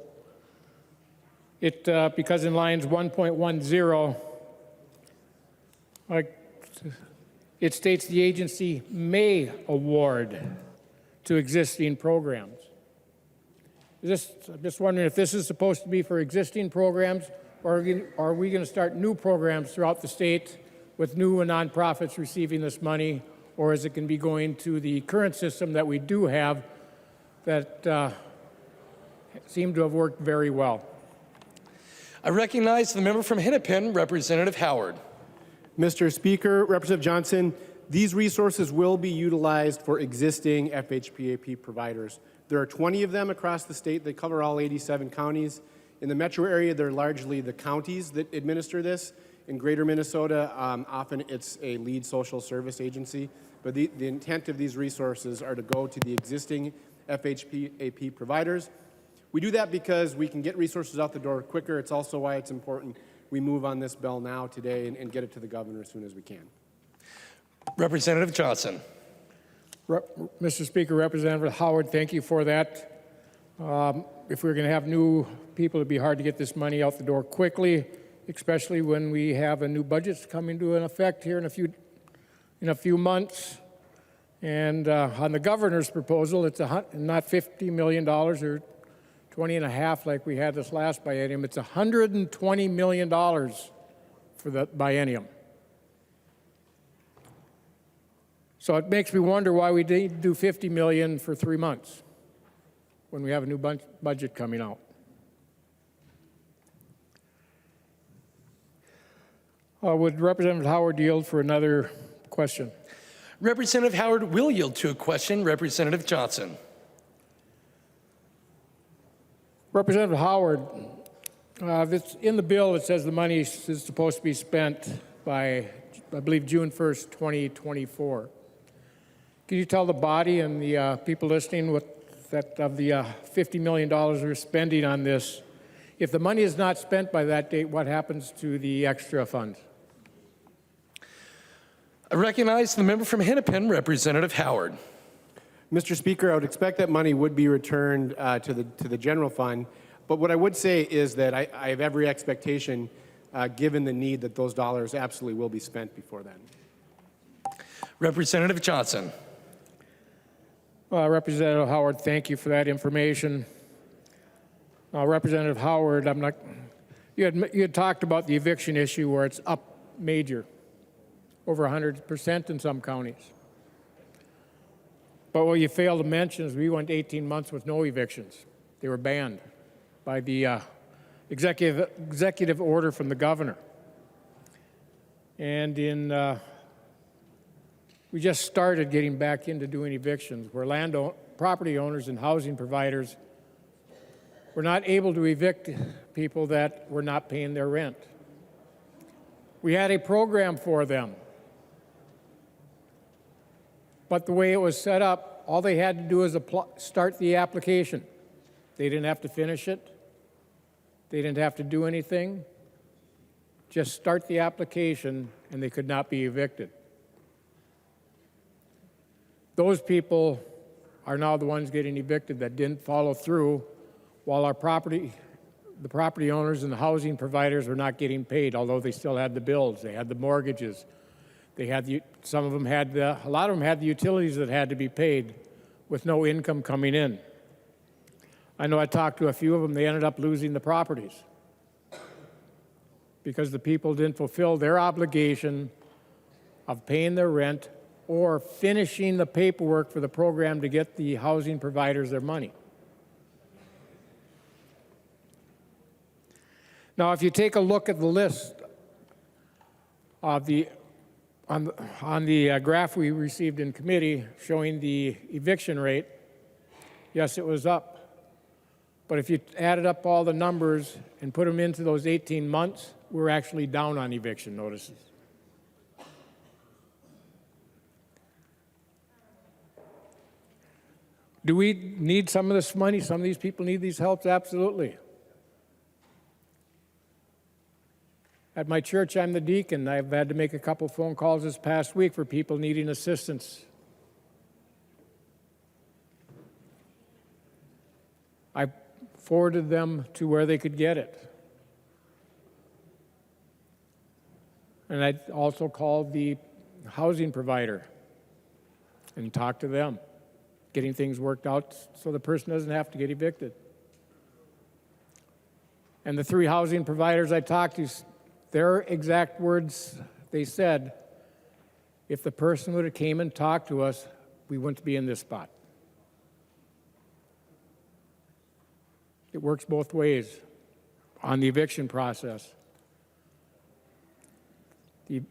Because in lines 1.10, it states the agency may award to existing programs. I'm just wondering if this is supposed to be for existing programs, or are we going to start new programs throughout the state with new nonprofits receiving this money, or is it going to be going to the current system that we do have that seemed to have worked very well? I recognize the member from Hennepin, Representative Howard. Mr. Speaker, Representative Johnson, these resources will be utilized for existing FHPAP providers. There are 20 of them across the state. They cover all 87 counties. In the metro area, they're largely the counties that administer this. In greater Minnesota, often it's a lead social service agency. But the intent of these resources are to go to the existing FHPAP providers. We do that because we can get resources out the door quicker. It's also why it's important we move on this bill now today and get it to the governor as soon as we can. Representative Johnson. Mr. Speaker, Representative Howard, thank you for that. If we're going to have new people, it'd be hard to get this money out the door quickly, especially when we have a new budget coming to an effect here in a few months. And on the governor's proposal, it's not $50 million or 20 and a half like we had this last biennium. It's $120 million for the biennium. So it makes me wonder why we didn't do $50 million for 3 months when we have a new budget coming out. Would Representative Howard yield for another question? Representative Howard will yield to a question, Representative Johnson. Representative Howard, in the bill, it says the money is supposed to be spent by, I believe, June 1st, 2024. Can you tell the body and the people listening what that of the $50 million we're spending on this, if the money is not spent by that date, what happens to the extra funds? I recognize the member from Hennepin, Representative Howard. Mr. Speaker, I would expect that money would be returned to the general fund. But what I would say is that I have every expectation, given the need, that those dollars absolutely will be spent before then. Representative Johnson. Representative Howard, thank you for that information. Representative Howard, you had talked about the eviction issue where it's up major, over 100% in some counties. But what you failed to mention is we went 18 months with no evictions. They were banned by the executive order from the governor. And we just started getting back into doing evictions where property owners and housing providers were not able to evict people that were not paying their rent. We had a program for them. But the way it was set up, all they had to do was start the application. They didn't have to finish it. They didn't have to do anything. Just start the application, and they could not be evicted. Those people are now the ones getting evicted that didn't follow through, while the property owners and the housing providers were not getting paid, although they still had the bills. They had the mortgages. They had a lot of them had the utilities that had to be paid with no income coming in. I know I talked to a few of them, they ended up losing the properties because the people didn't fulfill their obligation of paying their rent or finishing the paperwork for the program to get the housing providers their money. Now, if you take a look at the list of on the graph we received in committee showing the eviction rate, yes, it was up. But if you added up all the numbers and put them into those 18 months, we're actually down on eviction notices. Do we need some of this money? Some of these people need these helps? Absolutely. At my church, I'm the deacon. I've had to make a couple phone calls this past week for people needing assistance. I forwarded them to where they could get it. And I also called the housing provider and talked to them, getting things worked out so the person doesn't have to get evicted. And the 3 housing providers I talked to, their exact words, they said, if the person would have came and talked to us, we wouldn't be in this spot. It works both ways on the eviction process. The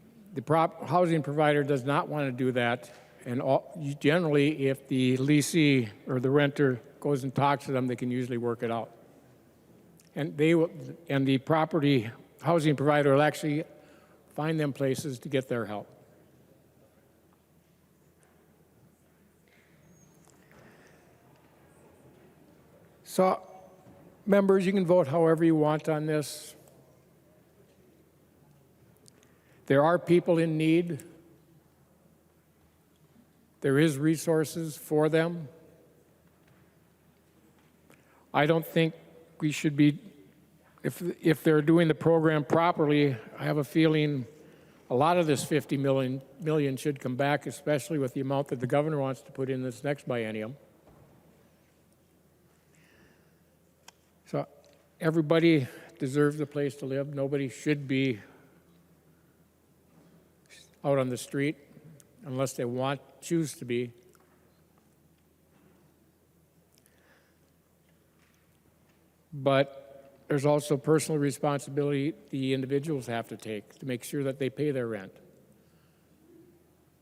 housing provider does not want to do that, and generally, if the leasee or the renter goes and talks to them, they can usually work it out. And the property housing provider will actually find them places to get their help. So, members, you can vote however you want on this. There are people in need. There is resources for them. I don't think we should be, if they're doing the program properly, I have a feeling a lot of this $50 million should come back, especially with the amount that the governor wants to put in this next biennium. So everybody deserves a place to live. Nobody should be out on the street unless they choose to be. But there's also personal responsibility the individuals have to take to make sure that they pay their rent.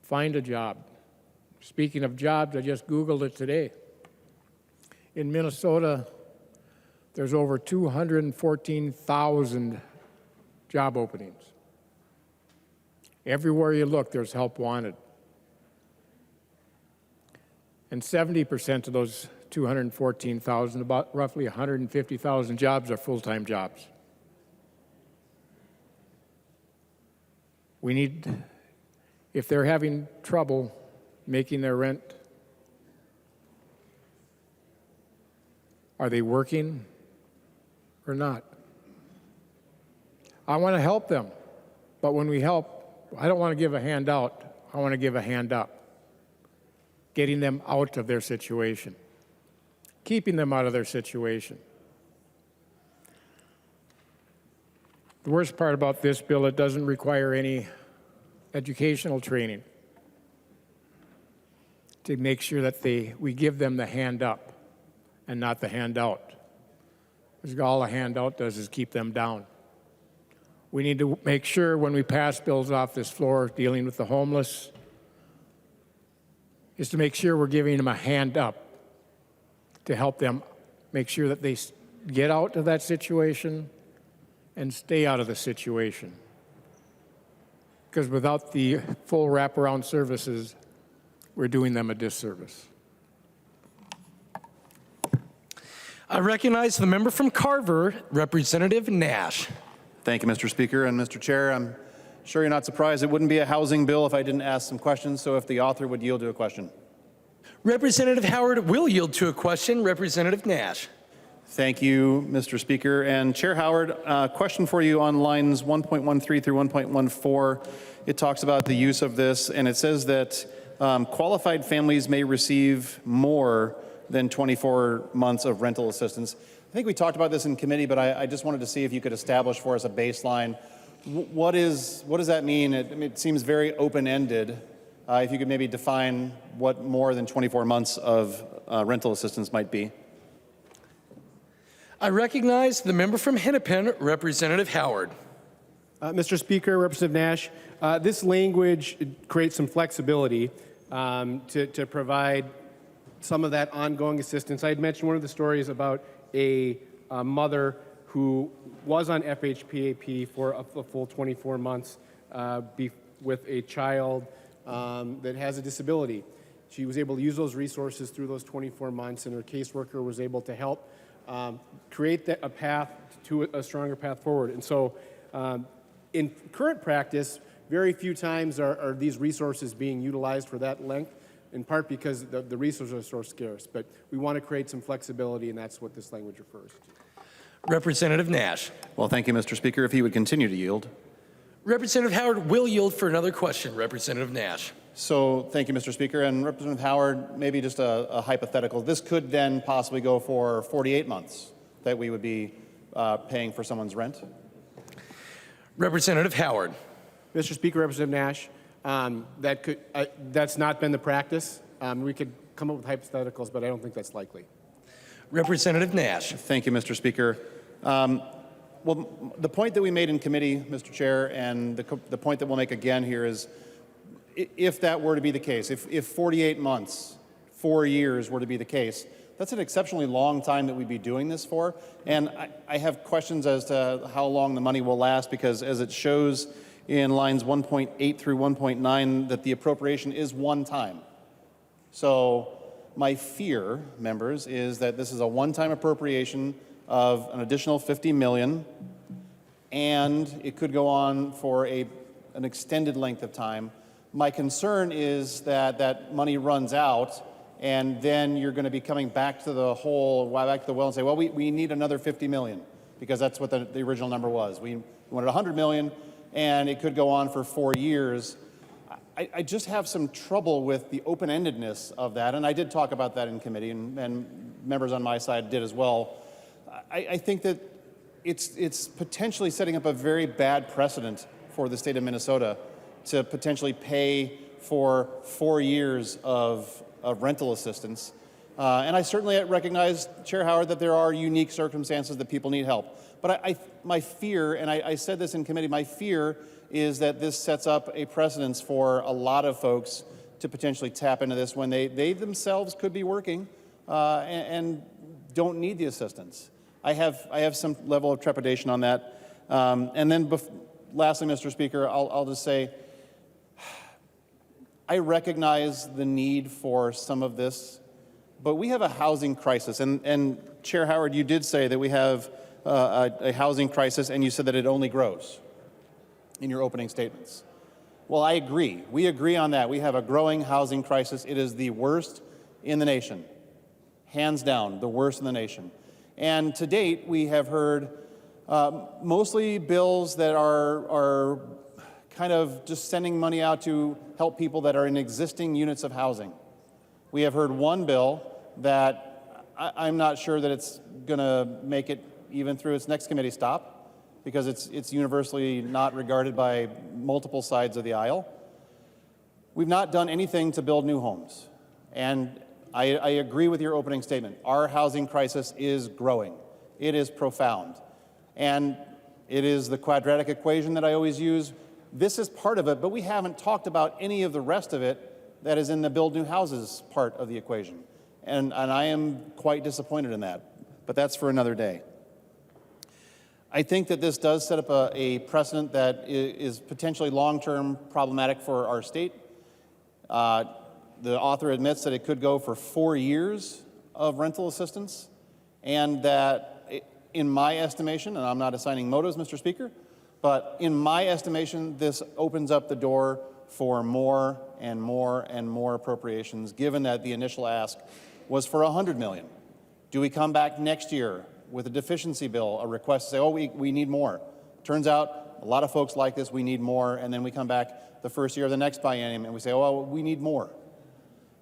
Find a job. Speaking of jobs, I just Googled it today. In Minnesota, there's over 214,000 job openings. Everywhere you look, there's help wanted. And 70% of those 214,000, about roughly 150,000 jobs, are full-time jobs. We need, if they're having trouble making their rent, are they working or not? I want to help them, but when we help, I don't want to give a handout, I want to give a hand up, getting them out of their situation, keeping them out of their situation. The worst part about this bill, it doesn't require any educational training to make sure that we give them the hand up and not the handout. Because all a handout does is keep them down. We need to make sure when we pass bills off this floor dealing with the homeless is to make sure we're giving them a hand up to help them make sure that they get out of that situation and stay out of the situation. Because without the full wraparound services, we're doing them a disservice. I recognize the member from Carver, Representative Nash. Thank you, Mr. Speaker. And Mr. Chair, I'm sure you're not surprised it wouldn't be a housing bill if I didn't ask some questions, so if the author would yield to a question. Representative Howard will yield to a question. Representative Nash. Thank you, Mr. Speaker. And Chair Howard, question for you on lines 1.13 through 1.14. It talks about the use of this, and it says that qualified families may receive more than 24 months of rental assistance. I think we talked about this in committee, but I just wanted to see if you could establish for us a baseline. What does that mean? It seems very open-ended. If you could maybe define what more than 24 months of rental assistance might be. I recognize the member from Hennepin, Representative Howard. Mr. Speaker, Representative Nash, this language creates some flexibility to provide some of that ongoing assistance. I had mentioned one of the stories about a mother who was on FHPAP for a full 24 months with a child that has a disability. She was able to use those resources through those 24 months, and her caseworker was able to help create a path to a stronger path forward. And so in current practice, very few times are these resources being utilized for that length, in part because the resources are so scarce. But we want to create some flexibility, and that's what this language refers to. Representative Nash. Well, thank you, Mr. Speaker. If he would continue to yield. Representative Howard will yield for another question. Representative Nash. So thank you, Mr. Speaker. And Representative Howard, maybe just a hypothetical. This could then possibly go for 48 months that we would be paying for someone's rent. Representative Howard. Mr. Speaker, Representative Nash, that's not been the practice. We could come up with hypotheticals, but I don't think that's likely. Representative Nash. Thank you, Mr. Speaker. Well, the point that we made in committee, Mr. Chair, and the point that we'll make again here is, if that were to be the case, if 48 months, 4 years were to be the case, that's an exceptionally long time that we'd be doing this for. And I have questions as to how long the money will last, because as it shows in lines 1.8 through 1.9, that the appropriation is one time. So my fear, members, is that this is a one-time appropriation of an additional $50 million, and it could go on for an extended length of time. My concern is that that money runs out, and then you're going to be coming back to the back to the well and say, well, we need another $50 million, because that's what the original number was. We wanted $100 million, and it could go on for 4 years. I just have some trouble with the open-endedness of that, and I did talk about that in committee, and members on my side did as well. I think that it's potentially setting up a very bad precedent for the state of Minnesota to potentially pay for 4 years of rental assistance. And I certainly recognize, Chair Howard, that there are unique circumstances that people need help. But my fear, and I said this in committee, my fear is that this sets up a precedence for a lot of folks to potentially tap into this when they themselves could be working and don't need the assistance. I have some level of trepidation on that. And then lastly, Mr. Speaker, I'll just say, I recognize the need for some of this, but we have a housing crisis. And Chair Howard, you did say that we have a housing crisis, and you said that it only grows in your opening statements. Well, I agree. We agree on that. We have a growing housing crisis. It is the worst in the nation, hands down, the worst in the nation. And to date, we have heard mostly bills that are kind of just sending money out to help people that are in existing units of housing. We have heard one bill that I'm not sure that it's going to make it even through its next committee stop, because it's universally not regarded by multiple sides of the aisle. We've not done anything to build new homes. And I agree with your opening statement. Our housing crisis is growing. It is profound. And it is the quadratic equation that I always use. This is part of it, but we haven't talked about any of the rest of it that is in the build new houses part of the equation. And I am quite disappointed in that, but that's for another day. I think that this does set up a precedent that is potentially long-term problematic for our state. The author admits that it could go for 4 years of rental assistance, and that in my estimation, and I'm not assigning motives, Mr. Speaker, but in my estimation, this opens up the door for more and more and more appropriations, given that the initial ask was for $100 million. Do we come back next year with a deficiency bill, a request to say, oh, we need more? Turns out a lot of folks like this, we need more, and then we come back the first year of the next biennium and we say, oh, well, we need more.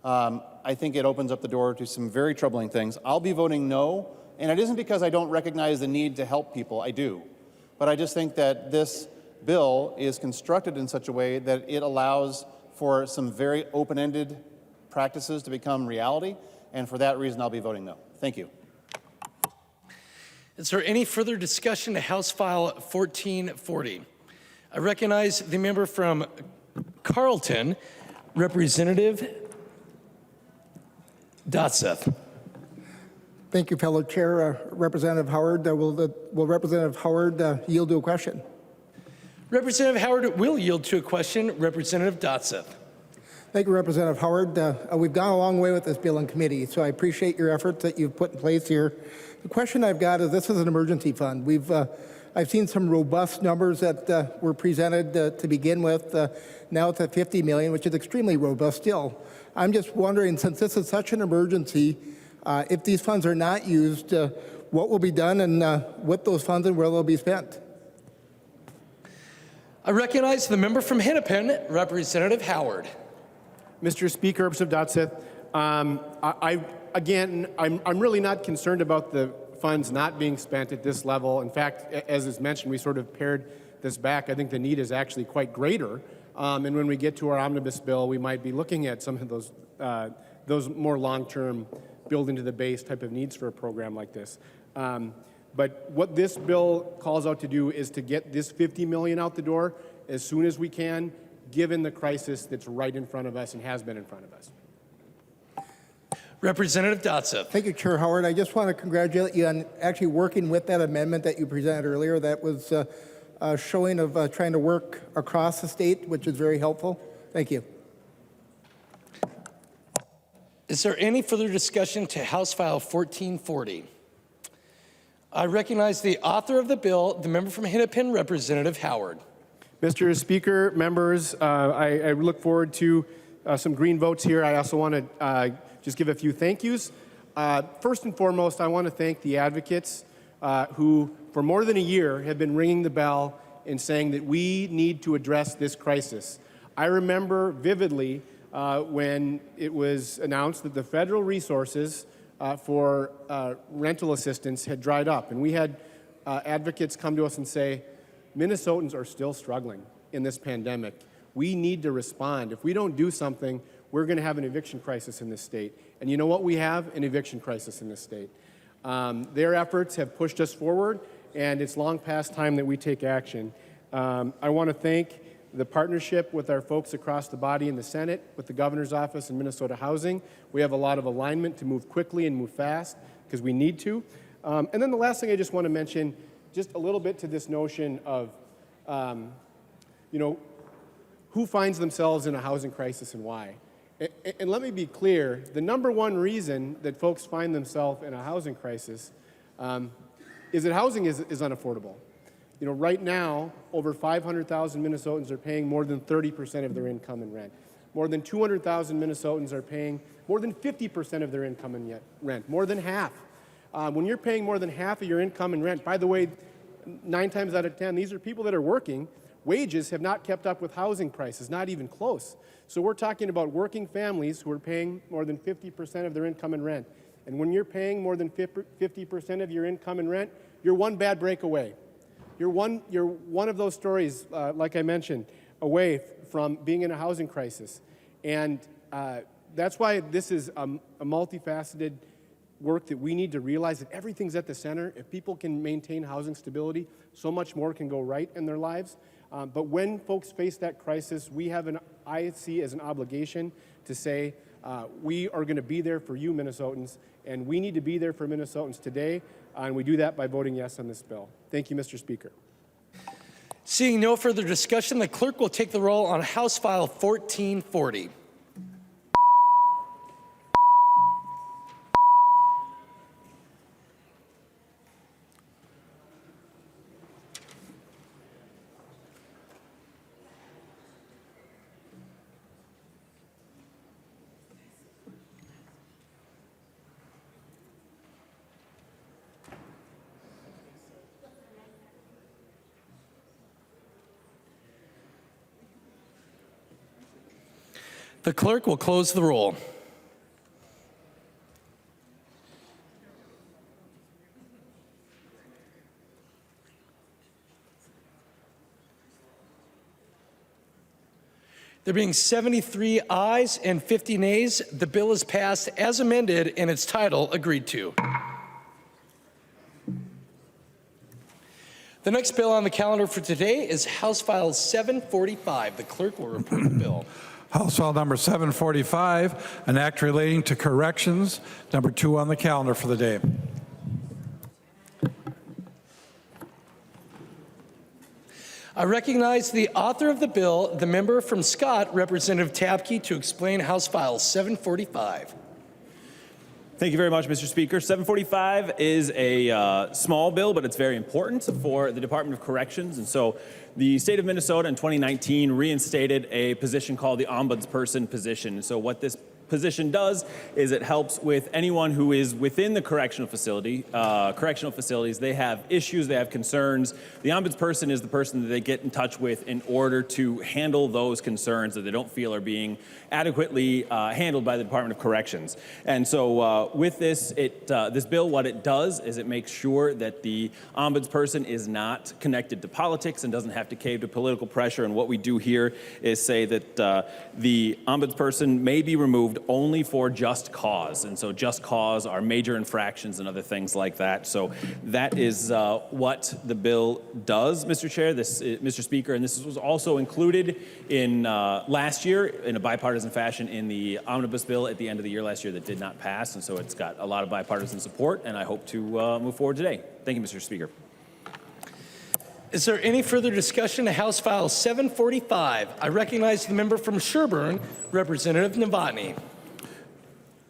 I think it opens up the door to some very troubling things. I'll be voting no, and it isn't because I don't recognize the need to help people, I do. But I just think that this bill is constructed in such a way that it allows for some very open-ended practices to become reality, and for that reason I'll be voting no. Thank you. Is there any further discussion to House File 1440? I recognize the member from Carlton, Representative Dotseth. Thank you, fellow chair. Representative Howard, will Representative Howard yield to a question? Representative Howard will yield to a question. Representative Dotseth. Thank you, Representative Howard. We've gone a long way with this bill in committee, so I appreciate your efforts that you've put in place here. The question I've got is, this is an emergency fund. I've seen some robust numbers that were presented to begin with. Now it's at $50 million, which is extremely robust still. I'm just wondering, since this is such an emergency, if these funds are not used, what will be done and with those funds and where they'll be spent? I recognize the member from Hennepin, Representative Howard. Mr. Speaker, Representative Dotseth, I'm really not concerned about the funds not being spent at this level. In fact, as is mentioned, we sort of pared this back. I think the need is actually quite greater. And when we get to our omnibus bill, we might be looking at some of those more long-term build into the base type of needs for a program like this. But what this bill calls out to do is to get this $50 million out the door as soon as we can, given the crisis that's right in front of us and has been in front of us. Representative Dotseth. Thank you, Chair Howard. I just want to congratulate you on actually working with that amendment that you presented earlier. That was a showing of trying to work across the state, which is very helpful. Thank you. Is there any further discussion to House File 1440? I recognize the author of the bill, the member from Hennepin, Representative Howard. Mr. Speaker, members, I look forward to some green votes here. I also want to just give a few thank yous. First and foremost, I want to thank the advocates who, for more than a year, have been ringing the bell and saying that we need to address this crisis. I remember vividly when it was announced that the federal resources for rental assistance had dried up, and we had advocates come to us and say, Minnesotans are still struggling in this pandemic. We need to respond. If we don't do something, we're going to have an eviction crisis in this state. And you know what we have? An eviction crisis in this state. Their efforts have pushed us forward, and it's long past time that we take action. I want to thank the partnership with our folks across the body in the Senate, with the Governor's Office and Minnesota Housing. We have a lot of alignment to move quickly and move fast, because we need to. And then the last thing I just want to mention, just a little bit to this notion of, who finds themselves in a housing crisis and why. And let me be clear, the number one reason that folks find themselves in a housing crisis is that housing is unaffordable. Right now, over 500,000 Minnesotans are paying more than 30% of their income in rent. More than 200,000 Minnesotans are paying more than 50% of their income in rent, more than half. When you're paying more than half of your income in rent, by the way, 9 times out of 10, these are people that are working. Wages have not kept up with housing prices, not even close. So we're talking about working families who are paying more than 50% of their income in rent. And when you're paying more than 50% of your income in rent, you're one bad break away. You're one of those stories, like I mentioned, away from being in a housing crisis. And that's why this is a multifaceted work that we need to realize that everything's at the center. If people can maintain housing stability, so much more can go right in their lives. But when folks face that crisis, I see as an obligation to say, we are going to be there for you, Minnesotans, and we need to be there for Minnesotans today, and we do that by voting yes on this bill. Thank you, Mr. Speaker. Seeing no further discussion, the clerk will take the roll on House File 1440. The clerk will close the roll. There being 73 ayes and 50 nays, the bill is passed as amended and its title agreed to. The next bill on the calendar for today is House File 745. The clerk will report the bill. House File number 745, an act relating to corrections, number 2 on the calendar for the day. I recognize the author of the bill, the member from Scott, Representative Tabke, to explain House File 745. Thank you very much, Mr. Speaker. 745 is a small bill, but it's very important for the Department of Corrections. And so the state of Minnesota in 2019 reinstated a position called the ombudsperson position. And so what this position does is it helps with anyone who is within the correctional facilities. They have issues, they have concerns. The ombudsperson is the person that they get in touch with in order to handle those concerns that they don't feel are being adequately handled by the Department of Corrections. And so with this bill, what it does is it makes sure that the ombudsperson is not connected to politics and doesn't have to cave to political pressure. And what we do here is say that the ombudsperson may be removed only for just cause. And so just cause are major infractions and other things like that. So that is what the bill does, Mr. Chair, Mr. Speaker, and this was also included in last year in a bipartisan fashion in the omnibus bill at the end of the year last year that did not pass. And so it's got a lot of bipartisan support, and I hope to move forward today. Thank you, Mr. Speaker. Is there any further discussion to House File 745? I recognize the member from Sherburne, Representative Novotny.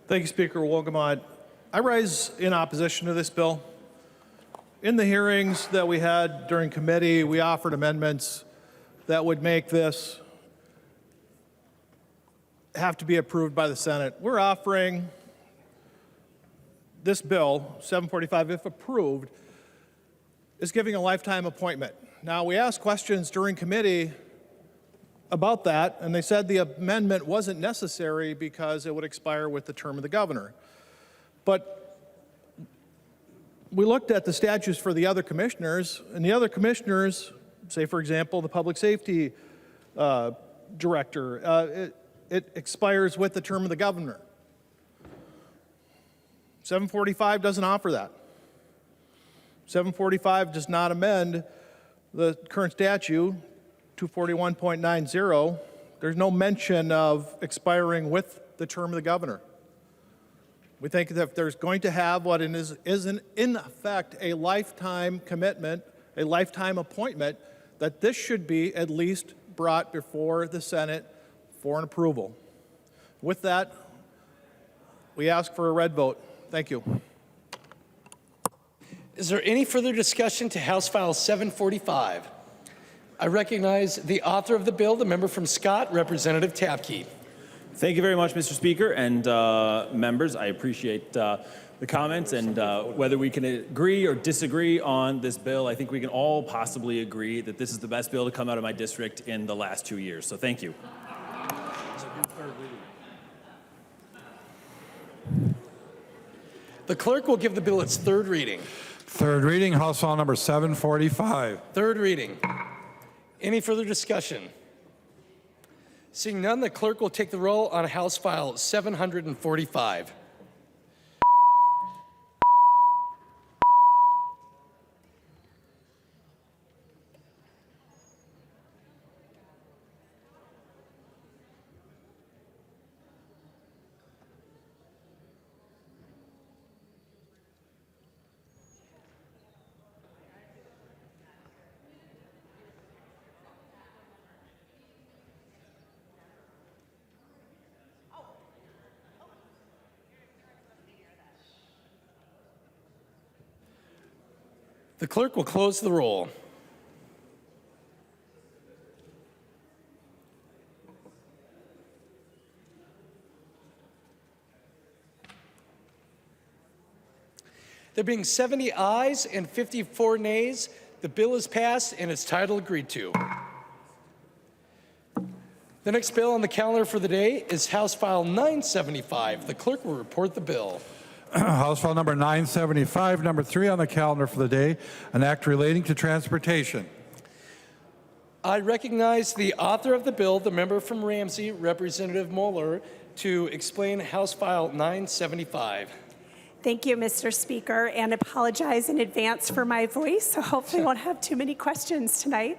Thank you, Speaker Wolgamott. I rise in opposition to this bill. In the hearings that we had during committee, we offered amendments that would make this have to be approved by the Senate. We're offering this bill, 745, if approved, is giving a lifetime appointment. Now, we asked questions during committee about that, and they said the amendment wasn't necessary because it would expire with the term of the governor. But we looked at the statutes for the other commissioners, and the other commissioners, say, for example, the public safety director, it expires with the term of the governor. 745 doesn't offer that. 745 does not amend the current statute, 241.90. There's no mention of expiring with the term of the governor. We think that if there's going to have what is in effect a lifetime commitment, a lifetime appointment, that this should be at least brought before the Senate for an approval. With that, we ask for a red vote. Thank you. Is there any further discussion to House File 745? I recognize the author of the bill, the member from Scott, Representative Tabke. Thank you very much, Mr. Speaker, and members. I appreciate the comments, and whether we can agree or disagree on this bill, I think we can all possibly agree that this is the best bill to come out of my district in the last 2 years. So thank you. The clerk will give the bill its third reading. Third reading, House File number 745. Third reading. Any further discussion? Seeing none, the clerk will take the roll on House File 745. The clerk will close the roll. There being 70 ayes and 54 nays, the bill is passed and its title agreed to. The next bill on the calendar for the day is House File 975. The clerk will report the bill. House File number 975, number 3 on the calendar for the day, an act relating to transportation. I recognize the author of the bill, the member from Ramsey, Representative Moller, to explain House File 975. Thank you, Mr. Speaker, and apologize in advance for my voice, so hopefully won't have too many questions tonight.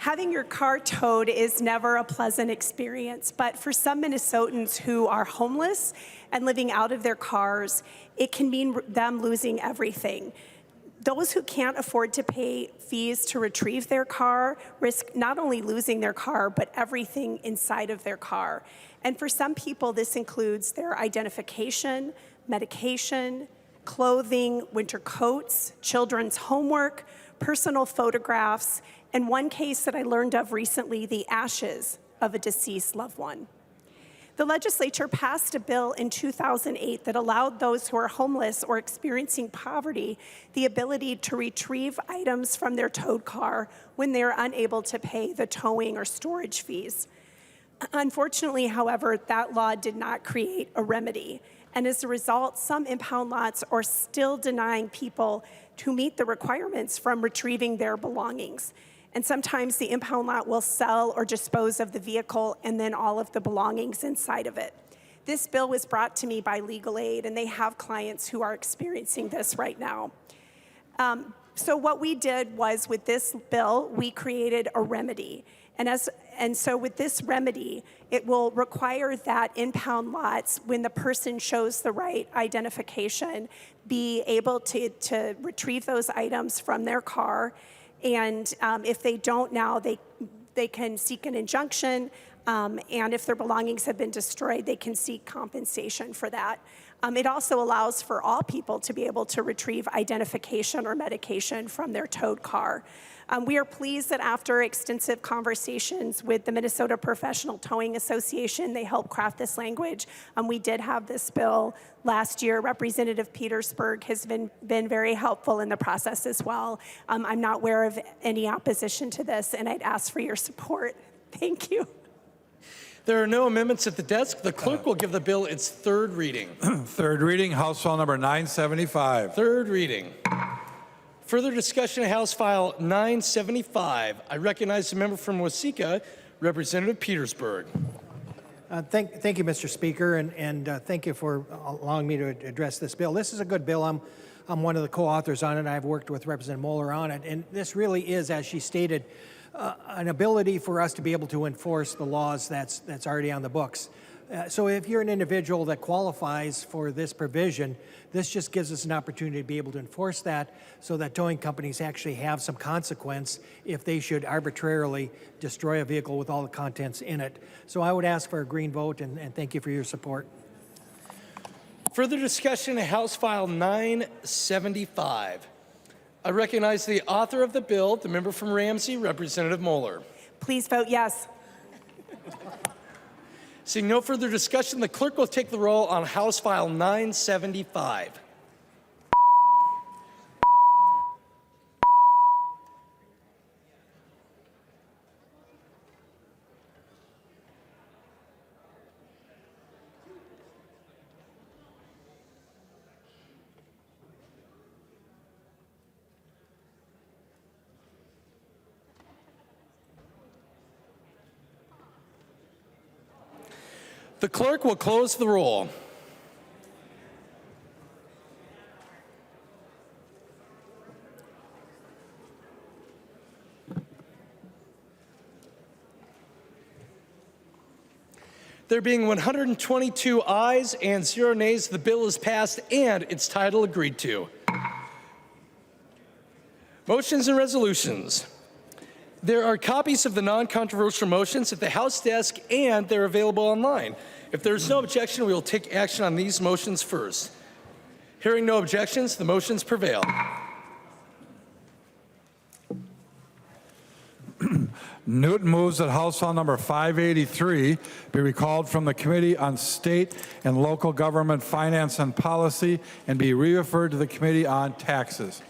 Having your car towed is never a pleasant experience, but for some Minnesotans who are homeless and living out of their cars, it can mean them losing everything. Those who can't afford to pay fees to retrieve their car risk not only losing their car, but everything inside of their car. And for some people, this includes their identification, medication, clothing, winter coats, children's homework, personal photographs, and one case that I learned of recently, the ashes of a deceased loved one. The legislature passed a bill in 2008 that allowed those who are homeless or experiencing poverty the ability to retrieve items from their towed car when they are unable to pay the towing or storage fees. Unfortunately, however, that law did not create a remedy. And as a result, some impound lots are still denying people who meet the requirements from retrieving their belongings. And sometimes the impound lot will sell or dispose of the vehicle and then all of the belongings inside of it. This bill was brought to me by Legal Aid, and they have clients who are experiencing this right now. So what we did was, with this bill, we created a remedy. And so with this remedy, it will require that impound lots, when the person shows the right identification, be able to retrieve those items from their car. And if they don't now, they can seek an injunction, and if their belongings have been destroyed, they can seek compensation for that. It also allows for all people to be able to retrieve identification or medication from their towed car. We are pleased that after extensive conversations with the Minnesota Professional Towing Association, they helped craft this language. We did have this bill last year. Representative Petersburg has been very helpful in the process as well. I'm not aware of any opposition to this, and I'd ask for your support. Thank you. There are no amendments at the desk. The clerk will give the bill its third reading. Third reading, House File number 975. Third reading. Further discussion of House File 975. I recognize the member from Waseca, Representative Petersburg. Thank you, Mr. Speaker, and thank you for allowing me to address this bill. This is a good bill. I'm one of the co-authors on it. I've worked with Representative Moller on it, and this really is, as she stated, an ability for us to be able to enforce the laws that's already on the books. So if you're an individual that qualifies for this provision, this just gives us an opportunity to be able to enforce that so that towing companies actually have some consequence if they should arbitrarily destroy a vehicle with all the contents in it. So I would ask for a green vote, and thank you for your support. Further discussion of House File 975. I recognize the author of the bill, the member from Ramsey, Representative Moller. Please vote yes. Seeing no further discussion, the clerk will take the roll on House File 975. The clerk will close the roll. There being 122 ayes and 0 nays, the bill is passed and its title agreed to. Motions and resolutions. There are copies of the non-controversial motions at the House desk, and they're available online. If there's no objection, we will take action on these motions first. Hearing no objections, the motions prevail. Newton moves that House File number 583 be recalled from the Committee on State and Local Government Finance and Policy and be re-referred to the Committee on Taxes.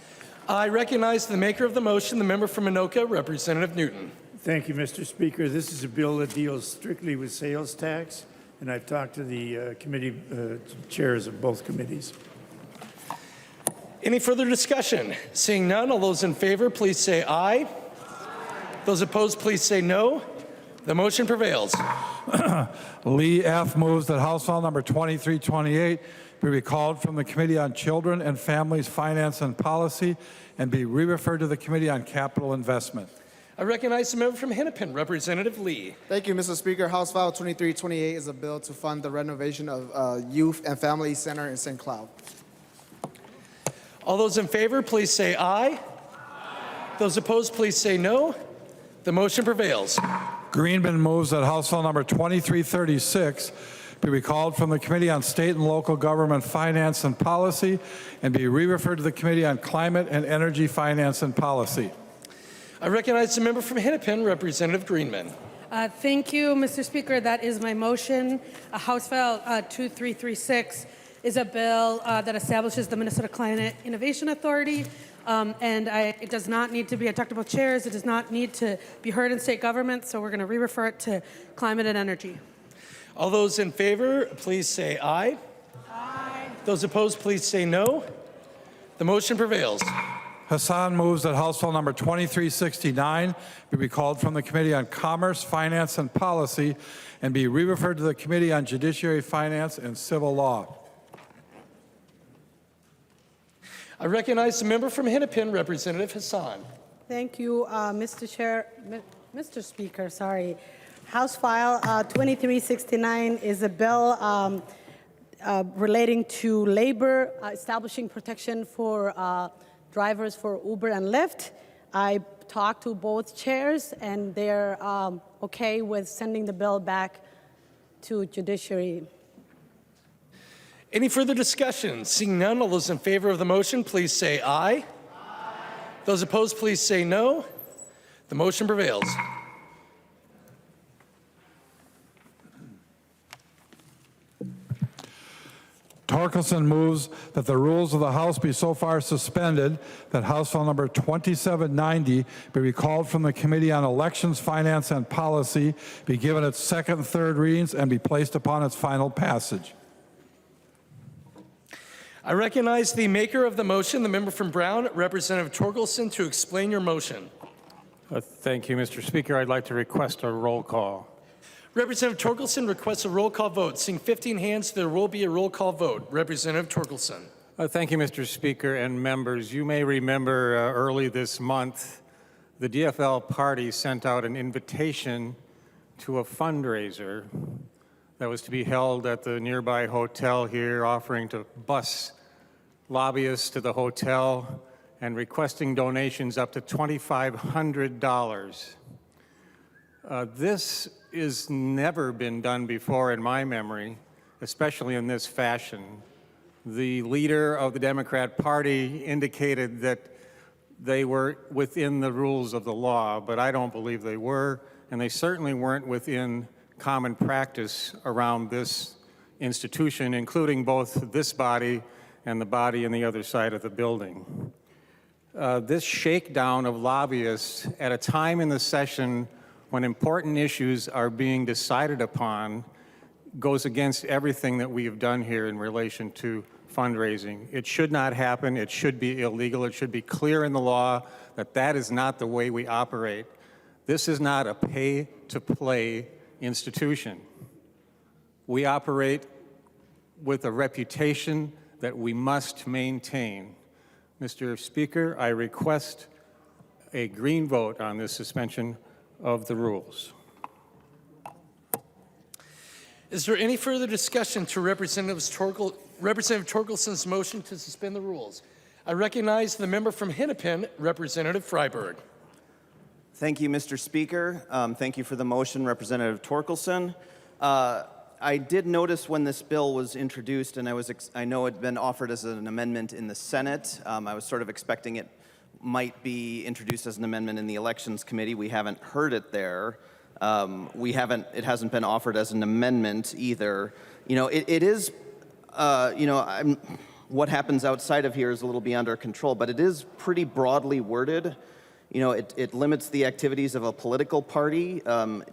I recognize the maker of the motion, the member from Anoka, Representative Newton. Thank you, Mr. Speaker. This is a bill that deals strictly with sales tax, and I've talked to the committee chairs of both committees. Any further discussion? Seeing none, all those in favor, please say aye. Those opposed, please say no. The motion prevails. Lee F. moves that House File number 2328 be recalled from the Committee on Children and Families, Finance and Policy and be re-referred to the Committee on Capital Investment. I recognize the member from Hennepin, Representative Lee. Thank you, Mr. Speaker. House File 2328 is a bill to fund the renovation of Youth and Family Center in St. Cloud. All those in favor, please say aye. Those opposed, please say no. The motion prevails. Greenman moves that House File number 2336 be recalled from the Committee on State and Local Government Finance and Policy and be re-referred to the Committee on Climate and Energy Finance and Policy. I recognize the member from Hennepin, Representative Greenman. Thank you, Mr. Speaker. That is my motion. House File 2336 is a bill that establishes the Minnesota Climate Innovation Authority. It does not need to be, I talked about chairs, it does not need to be heard in state government, so we're going to re-refer it to Climate and Energy. All those in favor, please say aye. Aye. Those opposed, please say no. The motion prevails. Hassan moves that House File number 2369 be recalled from the Committee on Commerce, Finance and Policy and be re-referred to the Committee on Judiciary, Finance and Civil Law. I recognize the member from Hennepin, Representative Hassan. Thank you, Mr. Speaker, sorry. House File 2369 is a bill relating to labor, establishing protection for drivers for Uber and Lyft. I talked to both chairs, and they're okay with sending the bill back to Judiciary. Any further discussion? Seeing none, all those in favor of the motion, please say aye. Aye. Those opposed, please say no. The motion prevails. Torkelson moves that the rules of the House be so far suspended that House File number 2790 be recalled from the Committee on Elections, Finance and Policy, be given its second and third readings, and be placed upon its final passage. I recognize the maker of the motion, the member from Brown, Representative Torkelson, to explain your motion. Thank you, Mr. Speaker. I'd like to request a roll call. Representative Torkelson requests a roll call vote. Seeing 15 hands, there will be a roll call vote. Representative Torkelson. Thank you, Mr. Speaker and members. You may remember early this month, the DFL party sent out an invitation to a fundraiser that was to be held at the nearby hotel here, offering to bus lobbyists to the hotel and requesting donations up to $2,500. This has never been done before in my memory, especially in this fashion. The leader of the Democrat Party indicated that they were within the rules of the law, but I don't believe they were, and they certainly weren't within common practice around this institution, including both this body and the body on the other side of the building. This shakedown of lobbyists at a time in the session when important issues are being decided upon goes against everything that we have done here in relation to fundraising. It should not happen. It should be illegal. It should be clear in the law that that is not the way we operate. This is not a pay-to-play institution. We operate with a reputation that we must maintain. Mr. Speaker, I request a green vote on this suspension of the rules. Is there any further discussion to Representative Torkelson's motion to suspend the rules? I recognize the member from Hennepin, Representative Freiberg. Thank you, Mr. Speaker. Thank you for the motion, Representative Torkelson. I did notice when this bill was introduced, and I know it had been offered as an amendment in the Senate. I was sort of expecting it might be introduced as an amendment in the Elections Committee. We haven't heard it there. It hasn't been offered as an amendment either. You know, it is, what happens outside of here is a little beyond our control, but it is pretty broadly worded. You know, it limits the activities of a political party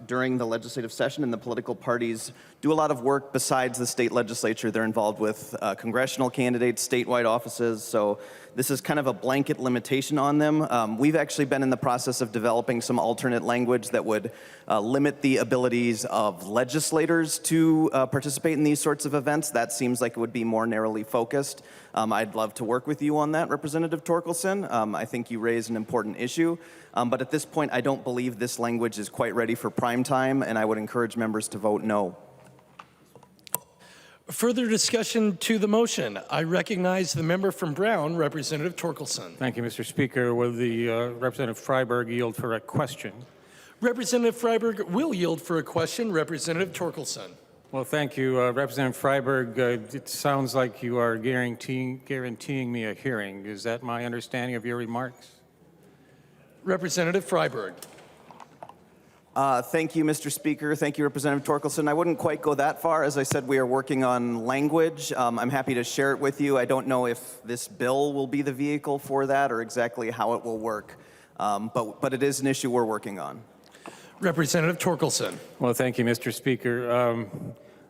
during the legislative session, and the political parties do a lot of work besides the state legislature. They're involved with congressional candidates, statewide offices, so this is kind of a blanket limitation on them. We've actually been in the process of developing some alternate language that would limit the abilities of legislators to participate in these sorts of events. That seems like it would be more narrowly focused. I'd love to work with you on that, Representative Torkelson. I think you raise an important issue, but at this point, I don't believe this language is quite ready for prime time, and I would encourage members to vote no. Further discussion to the motion. I recognize the member from Brown, Representative Torkelson. Thank you, Mr. Speaker. Will the Representative Freiberg yield for a question? Representative Freiberg will yield for a question. Representative Torkelson. Well, thank you, Representative Freiberg. It sounds like you are guaranteeing me a hearing. Is that my understanding of your remarks? Representative Freiberg. Thank you, Mr. Speaker. Thank you, Representative Torkelson. I wouldn't quite go that far. As I said, we are working on language. I'm happy to share it with you. I don't know if this bill will be the vehicle for that or exactly how it will work, but it is an issue we're working on. Representative Torkelson. Well, thank you, Mr. Speaker.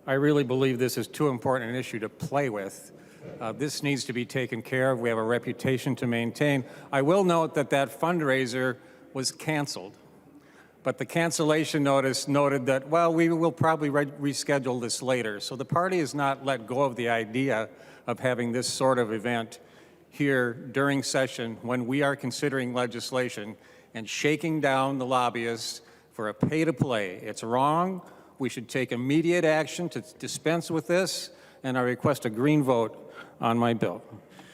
I really believe this is too important an issue to play with. This needs to be taken care of. We have a reputation to maintain. I will note that that fundraiser was canceled. But the cancellation notice noted that, well, we will probably reschedule this later. So the party has not let go of the idea of having this sort of event here during session when we are considering legislation and shaking down the lobbyists for a pay-to-play. It's wrong. We should take immediate action to dispense with this, and I request a green vote on my bill,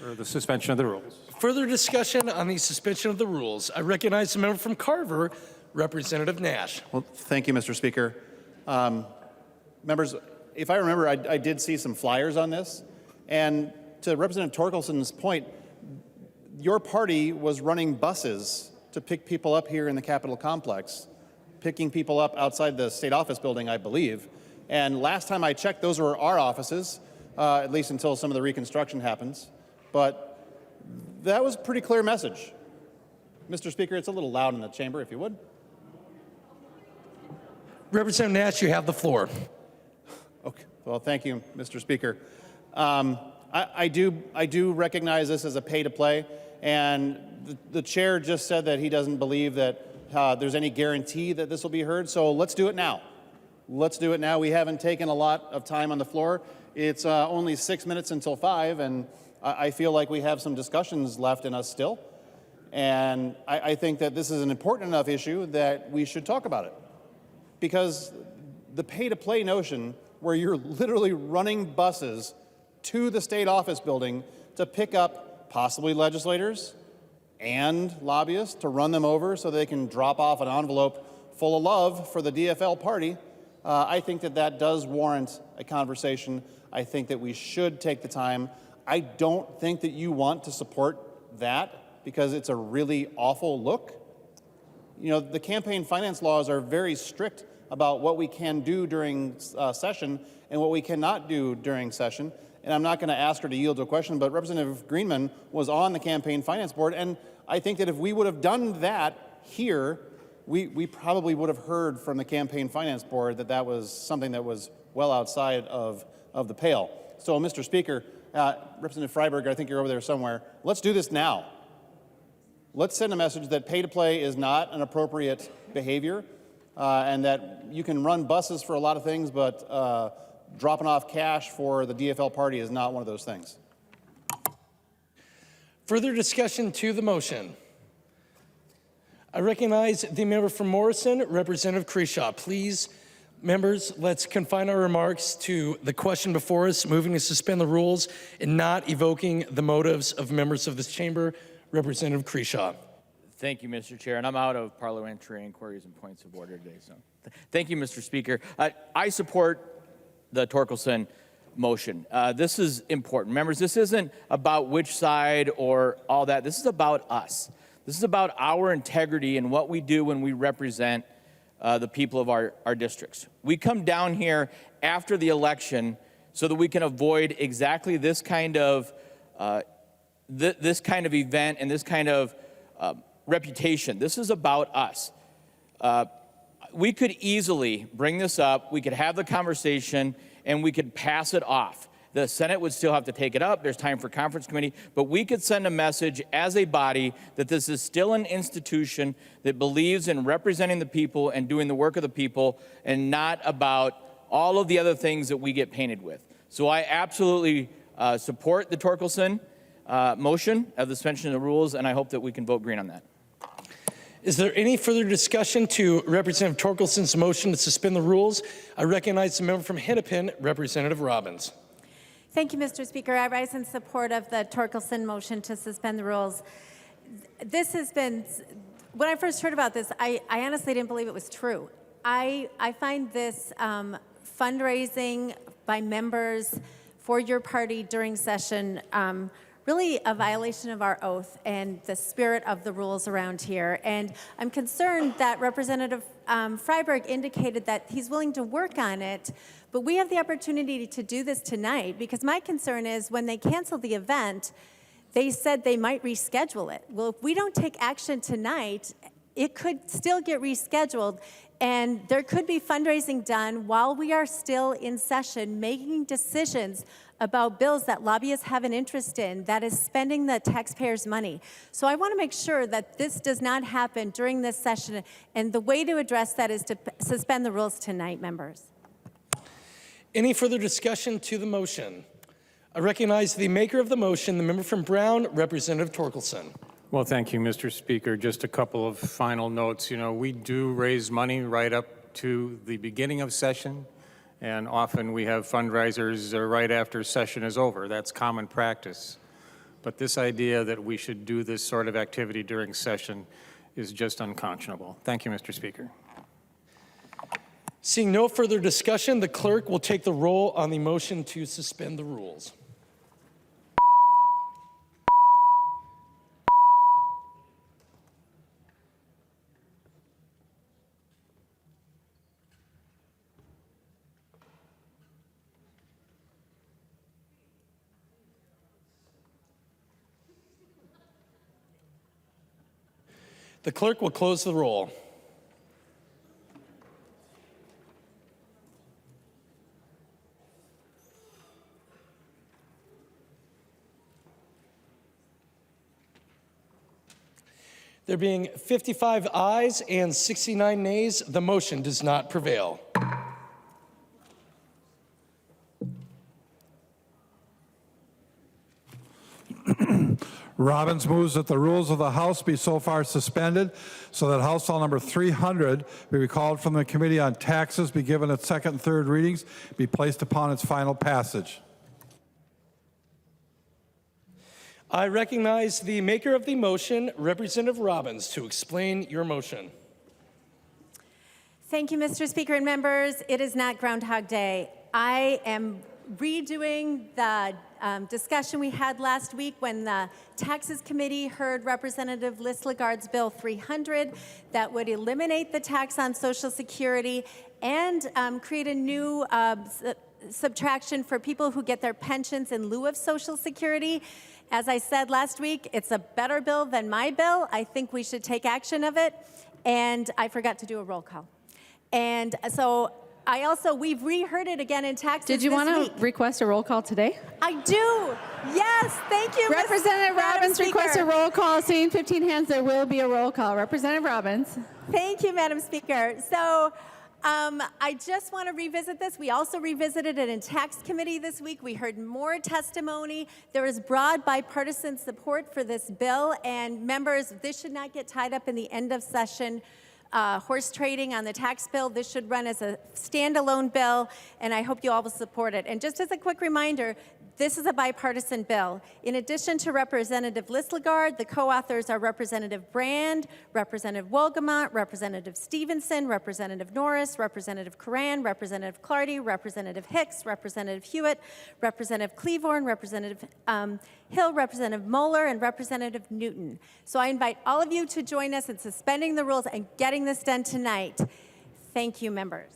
or the suspension of the rules. Further discussion on the suspension of the rules. I recognize the member from Carver, Representative Nash. Well, thank you, Mr. Speaker. Members, if I remember, I did see some flyers on this. And to Representative Torkelson's point, your party was running buses to pick people up here in the Capitol complex, picking people up outside the state office building, I believe. And last time I checked, those were our offices, at least until some of the reconstruction happens. But that was a pretty clear message. Mr. Speaker, it's a little loud in the chamber, if you would. Representative Nash, you have the floor. Okay. Well, thank you, Mr. Speaker. I do recognize this as a pay-to-play, and the chair just said that he doesn't believe that there's any guarantee that this will be heard, so let's do it now. Let's do it now. We haven't taken a lot of time on the floor. It's only 6 minutes until 5, and I feel like we have some discussions left in us still. And I think that this is an important enough issue that we should talk about it. Because the pay-to-play notion where you're literally running buses to the state office building to pick up possibly legislators and lobbyists to run them over so they can drop off an envelope full of love for the DFL party, I think that that does warrant a conversation. I think that we should take the time. I don't think that you want to support that because it's a really awful look. You know, the campaign finance laws are very strict about what we can do during session and what we cannot do during session. And I'm not going to ask her to yield to a question, but Representative Greenman was on the campaign finance board, and I think that if we would have done that here, we probably would have heard from the campaign finance board that that was something that was well outside of the pale. So, Mr. Speaker, Representative Freiberg, I think you're over there somewhere. Let's do this now. Let's send a message that pay-to-play is not an appropriate behavior, and that you can run buses for a lot of things, but dropping off cash for the DFL party is not one of those things. Further discussion to the motion. I recognize the member from Morrison, Representative Creeshaw. Please, members, let's confine our remarks to the question before us, moving to suspend the rules and not evoking the motives of members of this chamber. Representative Creeshaw. Thank you, Mr. Chair, and I'm out of parliamentary inquiries and points of order today, so thank you, Mr. Speaker. I support the Torkelson motion. This is important. Members, this isn't about which side or all that. This is about us. This is about our integrity and what we do when we represent the people of our districts. We come down here after the election so that we can avoid exactly this kind of event and this kind of reputation. This is about us. We could easily bring this up, we could have the conversation, and we could pass it off. The Senate would still have to take it up. There's time for conference committee, but we could send a message as a body that this is still an institution that believes in representing the people and doing the work of the people and not about all of the other things that we get painted with. So I absolutely support the Torkelson motion of the suspension of the rules, and I hope that we can vote green on that. Is there any further discussion to Representative Torkelson's motion to suspend the rules? I recognize the member from Hennepin, Representative Robbins. Thank you, Mr. Speaker. I rise in support of the Torkelson motion to suspend the rules. This has been, when I first heard about this, I honestly didn't believe it was true. I find this fundraising by members for your party during session really a violation of our oath and the spirit of the rules around here. And I'm concerned that Representative Freiberg indicated that he's willing to work on it, but we have the opportunity to do this tonight, because my concern is when they canceled the event, they said they might reschedule it. Well, if we don't take action tonight, it could still get rescheduled, and there could be fundraising done while we are still in session, making decisions about bills that lobbyists have an interest in, that is spending the taxpayers' money. So I want to make sure that this does not happen during this session, and the way to address that is to suspend the rules tonight, members. Any further discussion to the motion? I recognize the maker of the motion, the member from Brown, Representative Torkelson. Well, thank you, Mr. Speaker. Just a couple of final notes. You know, we do raise money right up to the beginning of session, and often we have fundraisers right after session is over. That's common practice. But this idea that we should do this sort of activity during session is just unconscionable. Thank you, Mr. Speaker. Seeing no further discussion, the clerk will take the roll on the motion to suspend the rules. The clerk will close the roll. There being 55 ayes and 69 nays, the motion does not prevail. Robbins moves that the rules of the House be so far suspended so that House File number 300 be recalled from the Committee on Taxes, be given its second and third readings, be placed upon its final passage. I recognize the maker of the motion, Representative Robbins, to explain your motion. Thank you, Mr. Speaker and members. It is not Groundhog Day. I am redoing the discussion we had last week when the Taxes Committee heard Representative Lislegard's Bill 300 that would eliminate the tax on Social Security and create a new subtraction for people who get their pensions in lieu of Social Security. As I said last week, it's a better bill than my bill. I think we should take action of it. And I forgot to do a roll call. And so we've reheard it again in taxes Did you this want week. to request a roll call today? I do. Yes, thank you, Representative Madam Robbins Speaker. requests a roll call. Seeing 15 hands, there will be a roll call. Representative Robbins. Thank you, Madam Speaker. So I just want to revisit this. We also revisited it in Tax Committee this week. We heard more testimony. There is broad bipartisan support for this bill. And members, this should not get tied up in the end of session horse trading on the tax bill. This should run as a standalone bill, and I hope you all will support it. And just as a quick reminder, this is a bipartisan bill. In addition to Representative Lislegard, the co-authors are Representative Brand, Representative Wolgamont, Representative Stevenson, Representative Norris, Representative Curran, Representative Clardy, Representative Hicks, Representative Hewitt, Representative Cleavorn, Representative Hill, Representative Moller, and Representative Newton. So I invite all of you to join us in suspending the rules and getting this done tonight. Thank you, members.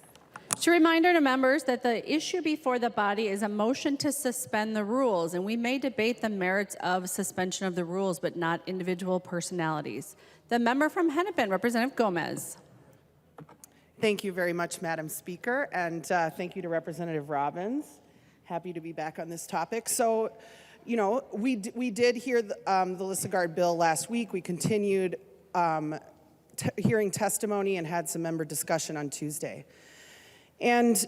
Just a reminder to members that the issue before the body is a motion to suspend the rules, and we may debate the merits of suspension of the rules, but not individual personalities. The member from Hennepin, Representative Gomez. Thank you very much, Madam Speaker, and thank you to Representative Robbins. Happy to be back on this topic. So, you know, we did hear the Lislegard bill last week. We continued hearing testimony and had some member discussion on Tuesday. And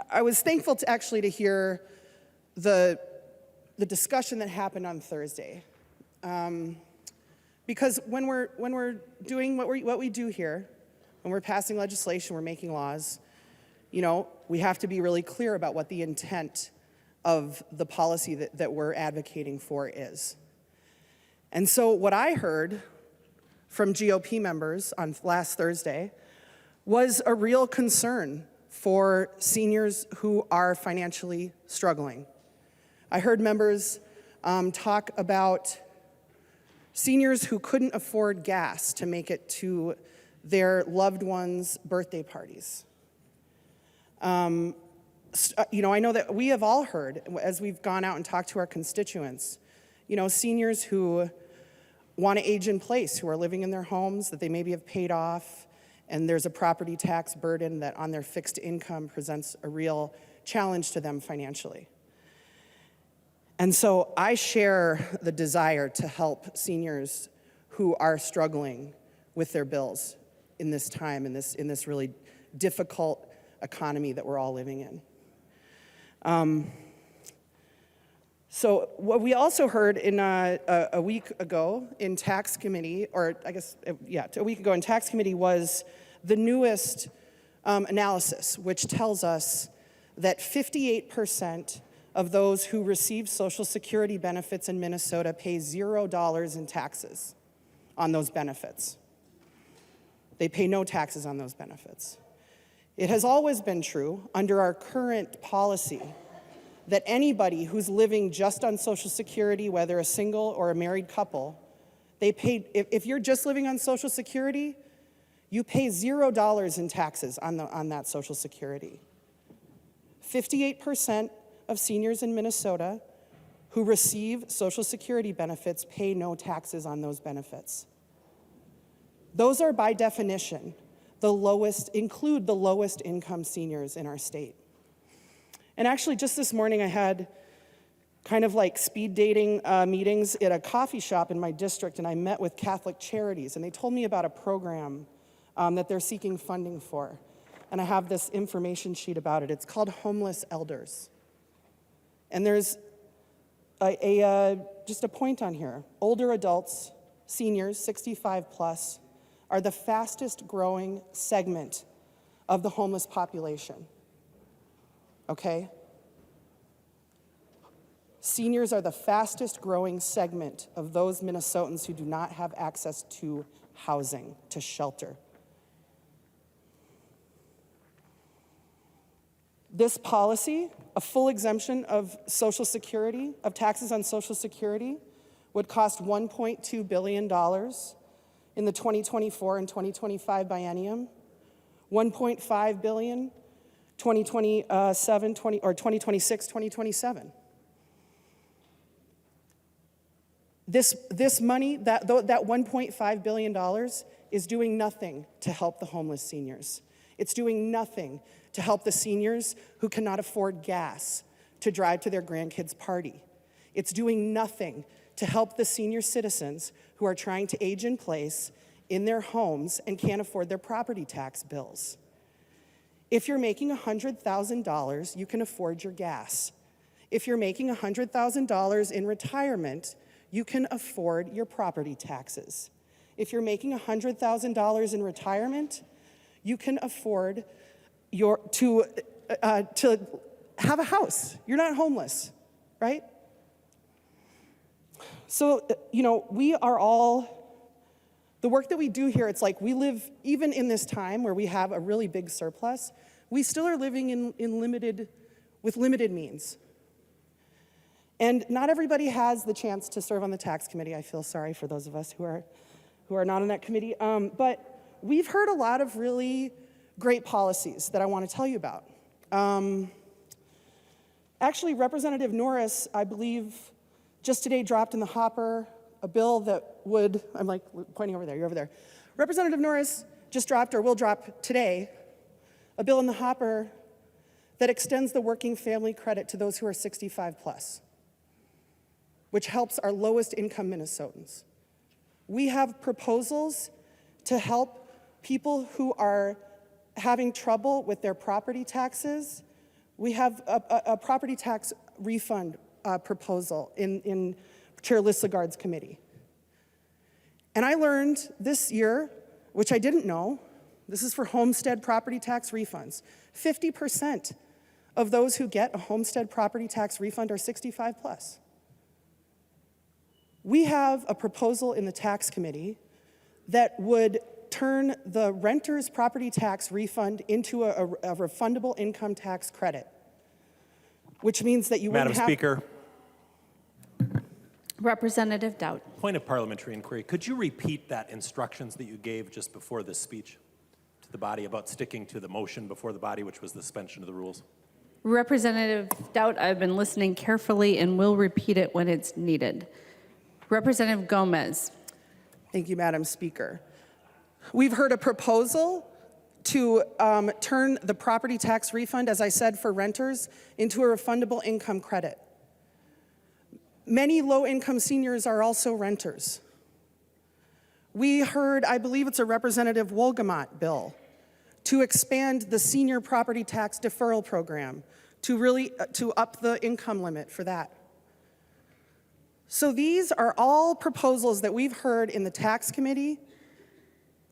I was thankful to hear the discussion that happened on Thursday, because when we're doing what we do here, when we're passing legislation, we're making laws, you know, we have to be really clear about what the intent of the policy that we're advocating for is. And so what I heard from GOP members on last Thursday was a real concern for seniors who are financially struggling. I heard members talk about seniors who couldn't afford gas to make it to their loved ones' birthday parties. You know, I know that we have all heard, as we've gone out and talked to our constituents, you know, seniors who want to age in place, who are living in their homes that they maybe have paid off, and there's a property tax burden that on their fixed income presents a real challenge to them financially. And so I share the desire to help seniors who are struggling with their bills in this time, in this really difficult economy that we're all living in. So what we also heard in a week ago in Tax Committee, or I guess, yeah, a week ago in Tax Committee was the newest analysis, which tells us that 58% of those who receive Social Security benefits in Minnesota pay $0 in taxes on those benefits. They pay no taxes on those benefits. It has always been true under our current policy that anybody who's living just on Social Security, whether a single or a married couple, they pay, if you're just living on Social Security, you pay $0 in taxes on that Social Security. 58% of seniors in Minnesota who receive Social Security benefits pay no taxes on those benefits. Those are, by definition, include the lowest income seniors in our state. And actually, just this morning, I had kind of like speed dating meetings at a coffee shop in my district, and I met with Catholic Charities, and they told me about a program that they're seeking funding for. And I have this information sheet about it. It's called Homeless Elders. And there's just a point on here. Older adults, seniors, 65 plus, are the fastest growing segment of the homeless population. Okay? Seniors are the fastest growing segment of those Minnesotans who do not have access to housing, to shelter. This policy, a full exemption of Social Security, of taxes on Social Security, would cost $1.2 billion in the 2024 and 2025 biennium, $1.5 billion 2026, 2027. This money, that $1.5 billion is doing nothing to help the homeless seniors. It's doing nothing to help the seniors who cannot afford gas to drive to their grandkids' party. It's doing nothing to help the senior citizens who are trying to age in place in their homes and can't afford their property tax bills. If you're making $100,000, you can afford your gas. If you're making $100,000 in retirement, you can afford your property taxes. If you're making $100,000 in retirement, you can afford to have a house. You're not homeless, right? So, we are all, the work that we do here, it's like we live, even in this time where we have a really big surplus, we still are living with limited means. And not everybody has the chance to serve on the tax committee. I feel sorry for those of us who are not on that committee. But we've heard a lot of really great policies that I want to tell you about. Actually, Representative Norris, I believe, just today dropped in the hopper a bill that would, I'm like pointing over there, you're over there. Representative Norris just dropped, or will drop today, a bill in the hopper that extends the working family credit to those who are 65 plus, which helps our lowest income Minnesotans. We have proposals to help people who are having trouble with their property taxes. We have a property tax refund proposal in Chair Lislegard's committee. And I learned this year, which I didn't know, this is for homestead property tax refunds. 50% of those who get a homestead property tax refund are 65 plus. We have a proposal in the tax committee that would turn the renter's property tax refund into a refundable income tax credit, which means that you wouldn't have— Madam Speaker. Representative Dowd. Point of parliamentary inquiry. Could you repeat that instructions that you gave just before this speech to the body about sticking to the motion before the body, which was the suspension of the rules? Representative Dowd, I've been listening carefully and will repeat it when it's needed. Representative Gomez. Thank you, Madam Speaker. We've heard a proposal to turn the property tax refund, as I said, for renters into a refundable income credit. Many low-income seniors are also renters. We heard, I believe it's a Representative Wolgamott bill, to expand the senior property tax deferral program to up the income limit for that. So these are all proposals that we've heard in the tax committee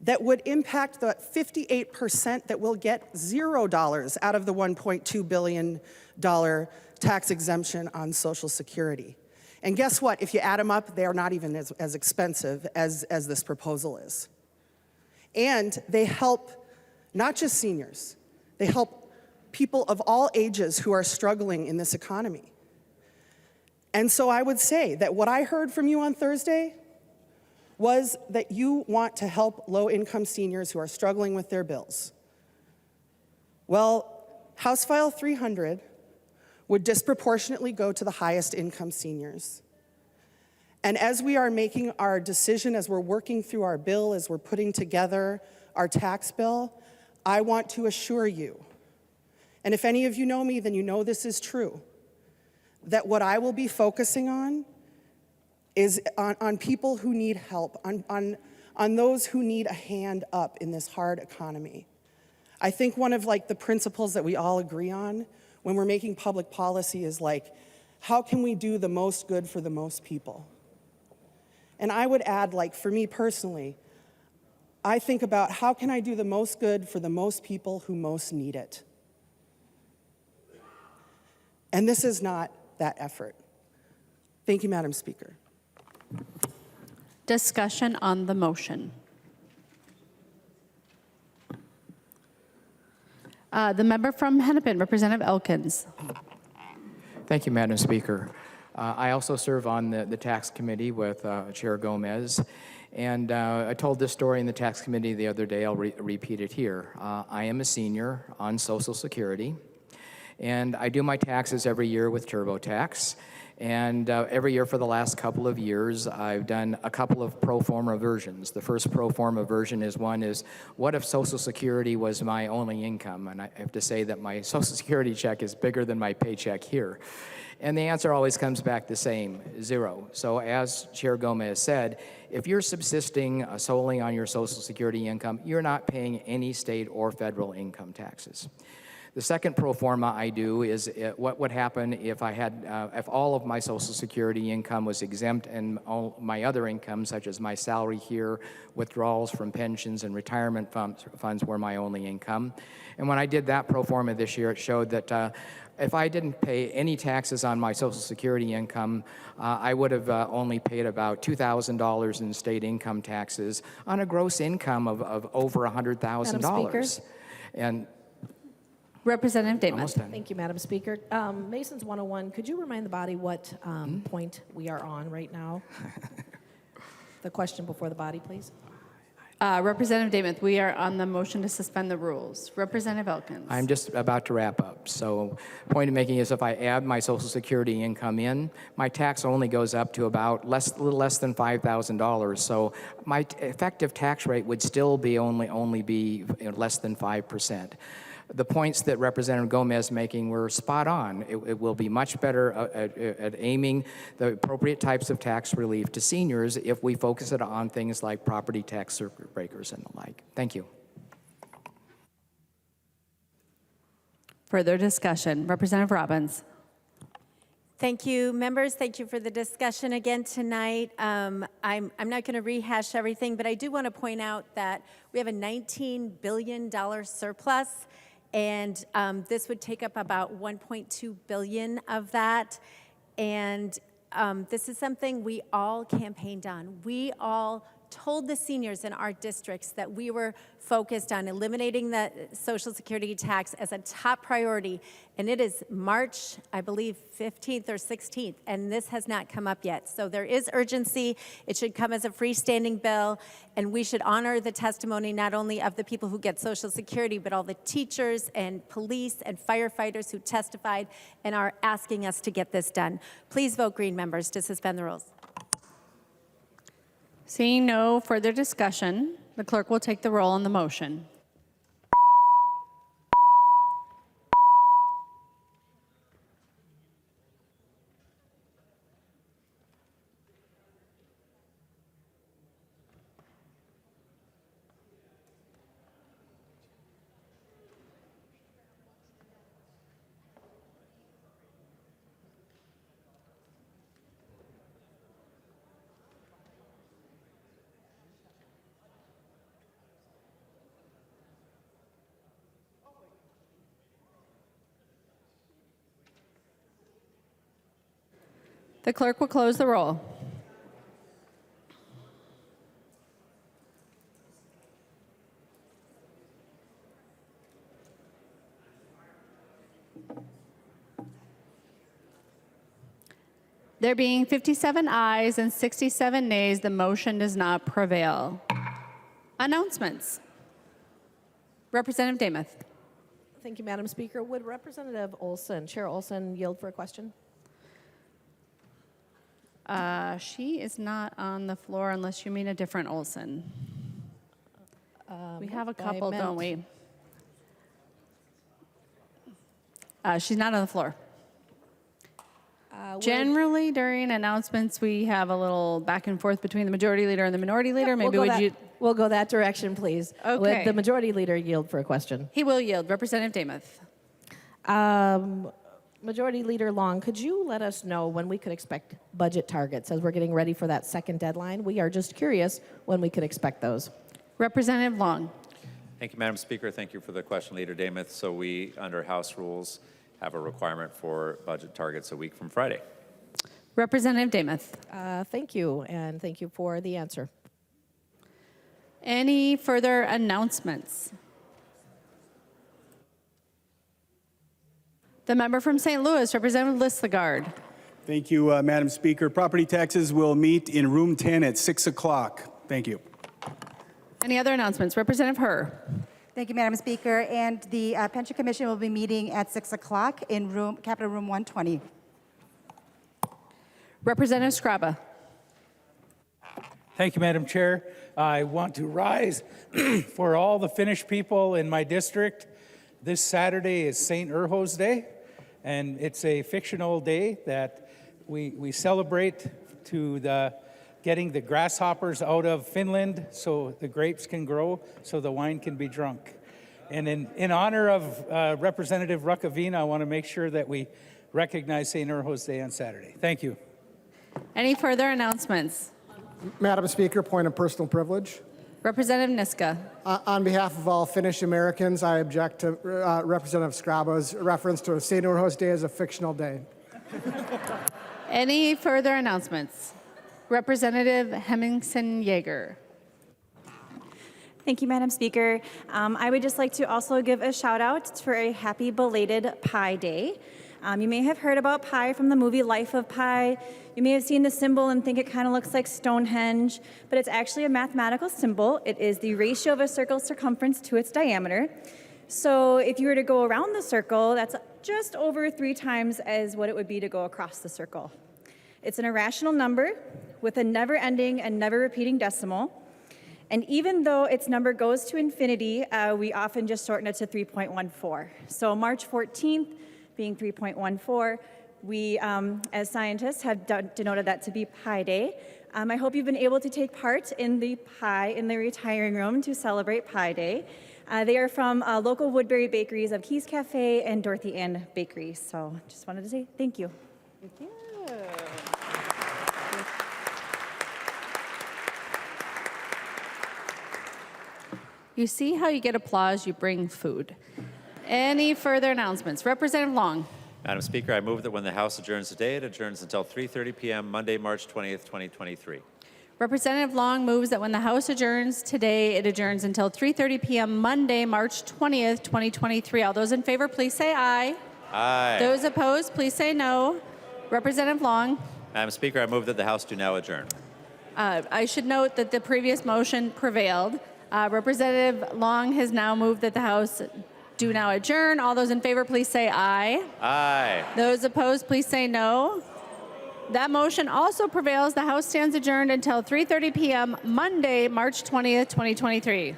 that would impact the 58% that will get $0 out of the $1.2 billion tax exemption on Social Security. And guess what? If you add them up, they are not even as expensive as this proposal is. And they help not just seniors, they help people of all ages who are struggling in this economy. And so I would say that what I heard from you on Thursday was that you want to help low-income seniors who are struggling with their bills. Well, House File 300 would disproportionately go to the highest income seniors. And as we are making our decision, as we're working through our bill, as we're putting together our tax bill, I want to assure you, and if any of you know me, then you know this is true, that what I will be focusing on is on people who need help, on those who need a hand up in this hard economy. I think one of the principles that we all agree on when we're making public policy is how can we do the most good for the most people? And I would add, like for me personally, I think about how can I do the most good for the most people who most need it? And this is not that effort. Thank you, Madam Speaker. Discussion on the motion. The member from Hennepin, Representative Elkins. Thank you, Madam Speaker. I also serve on the Tax Committee with Chair Gomez, and I told this story in the Tax Committee the other day. I'll repeat it here. I am a senior on Social Security, and I do my taxes every year with TurboTax. And every year for the last couple of years, I've done a couple of pro forma versions. The first pro forma version is what if Social Security was my only income? And I have to say that my Social Security check is bigger than my paycheck here. And the answer always comes back the same, 0. So as Chair Gomez said, if you're subsisting solely on your Social Security income, you're not paying any state or federal income taxes. The second pro forma I do is what would happen if I had, if all of my Social Security income was exempt and all my other income, such as my salary here, withdrawals from pensions and retirement funds were my only income. And when I did that pro forma this year, it showed that if I didn't pay any taxes on my Social Security income, I would have only paid about $2,000 in state income taxes on a gross income of over $100,000. And Representative Davis. Thank you, Madam Speaker. Masons 101, could you remind the body what point we are on right now? The question before the body, please. Representative Davis, we are on the motion to suspend the rules. Representative Elkins. I'm just about to wrap up. So point I'm making is if I add my Social Security income in, my tax only goes up to about a little less than $5,000. So my effective tax rate would still be only be less than 5%. The points that Representative Gomez making were spot on. It will be much better at aiming the appropriate types of tax relief to seniors if we focus it on things like property tax circuit breakers and the like. Thank you. Further discussion. Representative Robbins. Thank you, members. Thank you for the discussion again tonight. I'm not going to rehash everything, but I do want to point out that we have a $19 billion surplus. And this would take up about $1.2 billion of that. And this is something we all campaigned on. We all told the seniors in our districts that we were focused on eliminating the Social Security tax as a top priority. And it is March, I believe, 15th or 16th, and this has not come up yet. So there is urgency. It should come as a freestanding bill, and we should honor the testimony not only of the people who get Social Security, but all the teachers and police and firefighters who testified and are asking us to get this done. Please vote green, members, to suspend the rules. Seeing no further discussion, the clerk will take the roll on the motion. The clerk will close the roll. There being 57 ayes and 67 nays, the motion does not prevail. Announcements. Representative Davis. Thank you, Madam Speaker. Would Representative Olson, Chair Olson, yield for a question? She is not on the floor unless you mean a different Olson. We have a couple, don't we? She's not on the floor. Generally, during announcements, we have a little back and forth between the majority leader and the minority leader. Maybe we'll go that direction, please. Okay. Would the majority leader yield for a question? He will yield. Representative Davis. Majority Leader Long, could you let us know when we could expect budget targets as we're getting ready for that second deadline? We are just curious when we could expect those. Representative Long. Thank you, Madam Speaker. Thank you for the question, Leader Demuth. So we, under House rules, have a requirement for budget targets a week from Friday. Representative Demuth. Thank you, and thank you for the answer. Any further announcements? The member from St. Louis, Representative Lislegard. Thank you, Madam Speaker. Property taxes will meet in room 10 at 6 o'clock. Thank you. Any other announcements? Representative Herr. Thank you, Madam Speaker. And the Pension Commission will be meeting at 6 o'clock in Capitol Room 120. Representative Scraba. Thank you, Madam Chair. I want to rise for all the Finnish people in my district. This Saturday is St. Urho's Day, and it's a fictional day that we celebrate to getting the grasshoppers out of Finland so the grapes can grow, so the wine can be drunk. And in honor of Representative Ruckavina, I want to make sure that we recognize St. Urho's Day on Saturday. Thank you. Any further announcements? Madam Speaker, point of personal privilege. Representative Niska. On behalf of all Finnish Americans, I object to Representative Skraba's reference to St. Urho's Day as a fictional day. Any further announcements? Representative Hemmingson-Jaeger. Thank you, Madam Speaker. I would just like to also give a shout out for a happy belated Pi Day. You may have heard about pi from the movie Life of Pi. You may have seen the symbol and think it kind of looks like Stonehenge, but it's actually a mathematical symbol. It is the ratio of a circle's circumference to its diameter. So if you were to go around the circle, that's just over 3 times as what it would be to go across the circle. It's an irrational number with a never-ending and never-repeating decimal. And even though its number goes to infinity, we often just shorten it to 3.14. So March 14th, being 3.14, we, as scientists, have denoted that to be Pi Day. I hope you've been able to take part in the pie in the retiring room to celebrate Pi Day. They are from local Woodbury bakeries of Keys Cafe and Dorothy Ann Bakery. So just wanted to say thank you. Thank you. You see how you get applause, you bring food. Any further announcements? Representative Long. Madam Speaker, I move that when the House adjourns today, it adjourns until 3:30 p.m. Monday, March 20th, 2023. Representative Long moves that when the House adjourns today, it adjourns until 3:30 p.m. Monday, March 20th, 2023. All those in favor, please say aye. Aye. Those opposed, please say no. Representative Long. Madam Speaker, I move that the House do now adjourn. I should note that the previous motion prevailed. Representative Long has now moved that the House do now adjourn. All those in favor, please say aye. Aye. Those opposed, please say no. That motion also prevails. The House stands adjourned until 3:30 p.m. Monday, March 20th, 2023.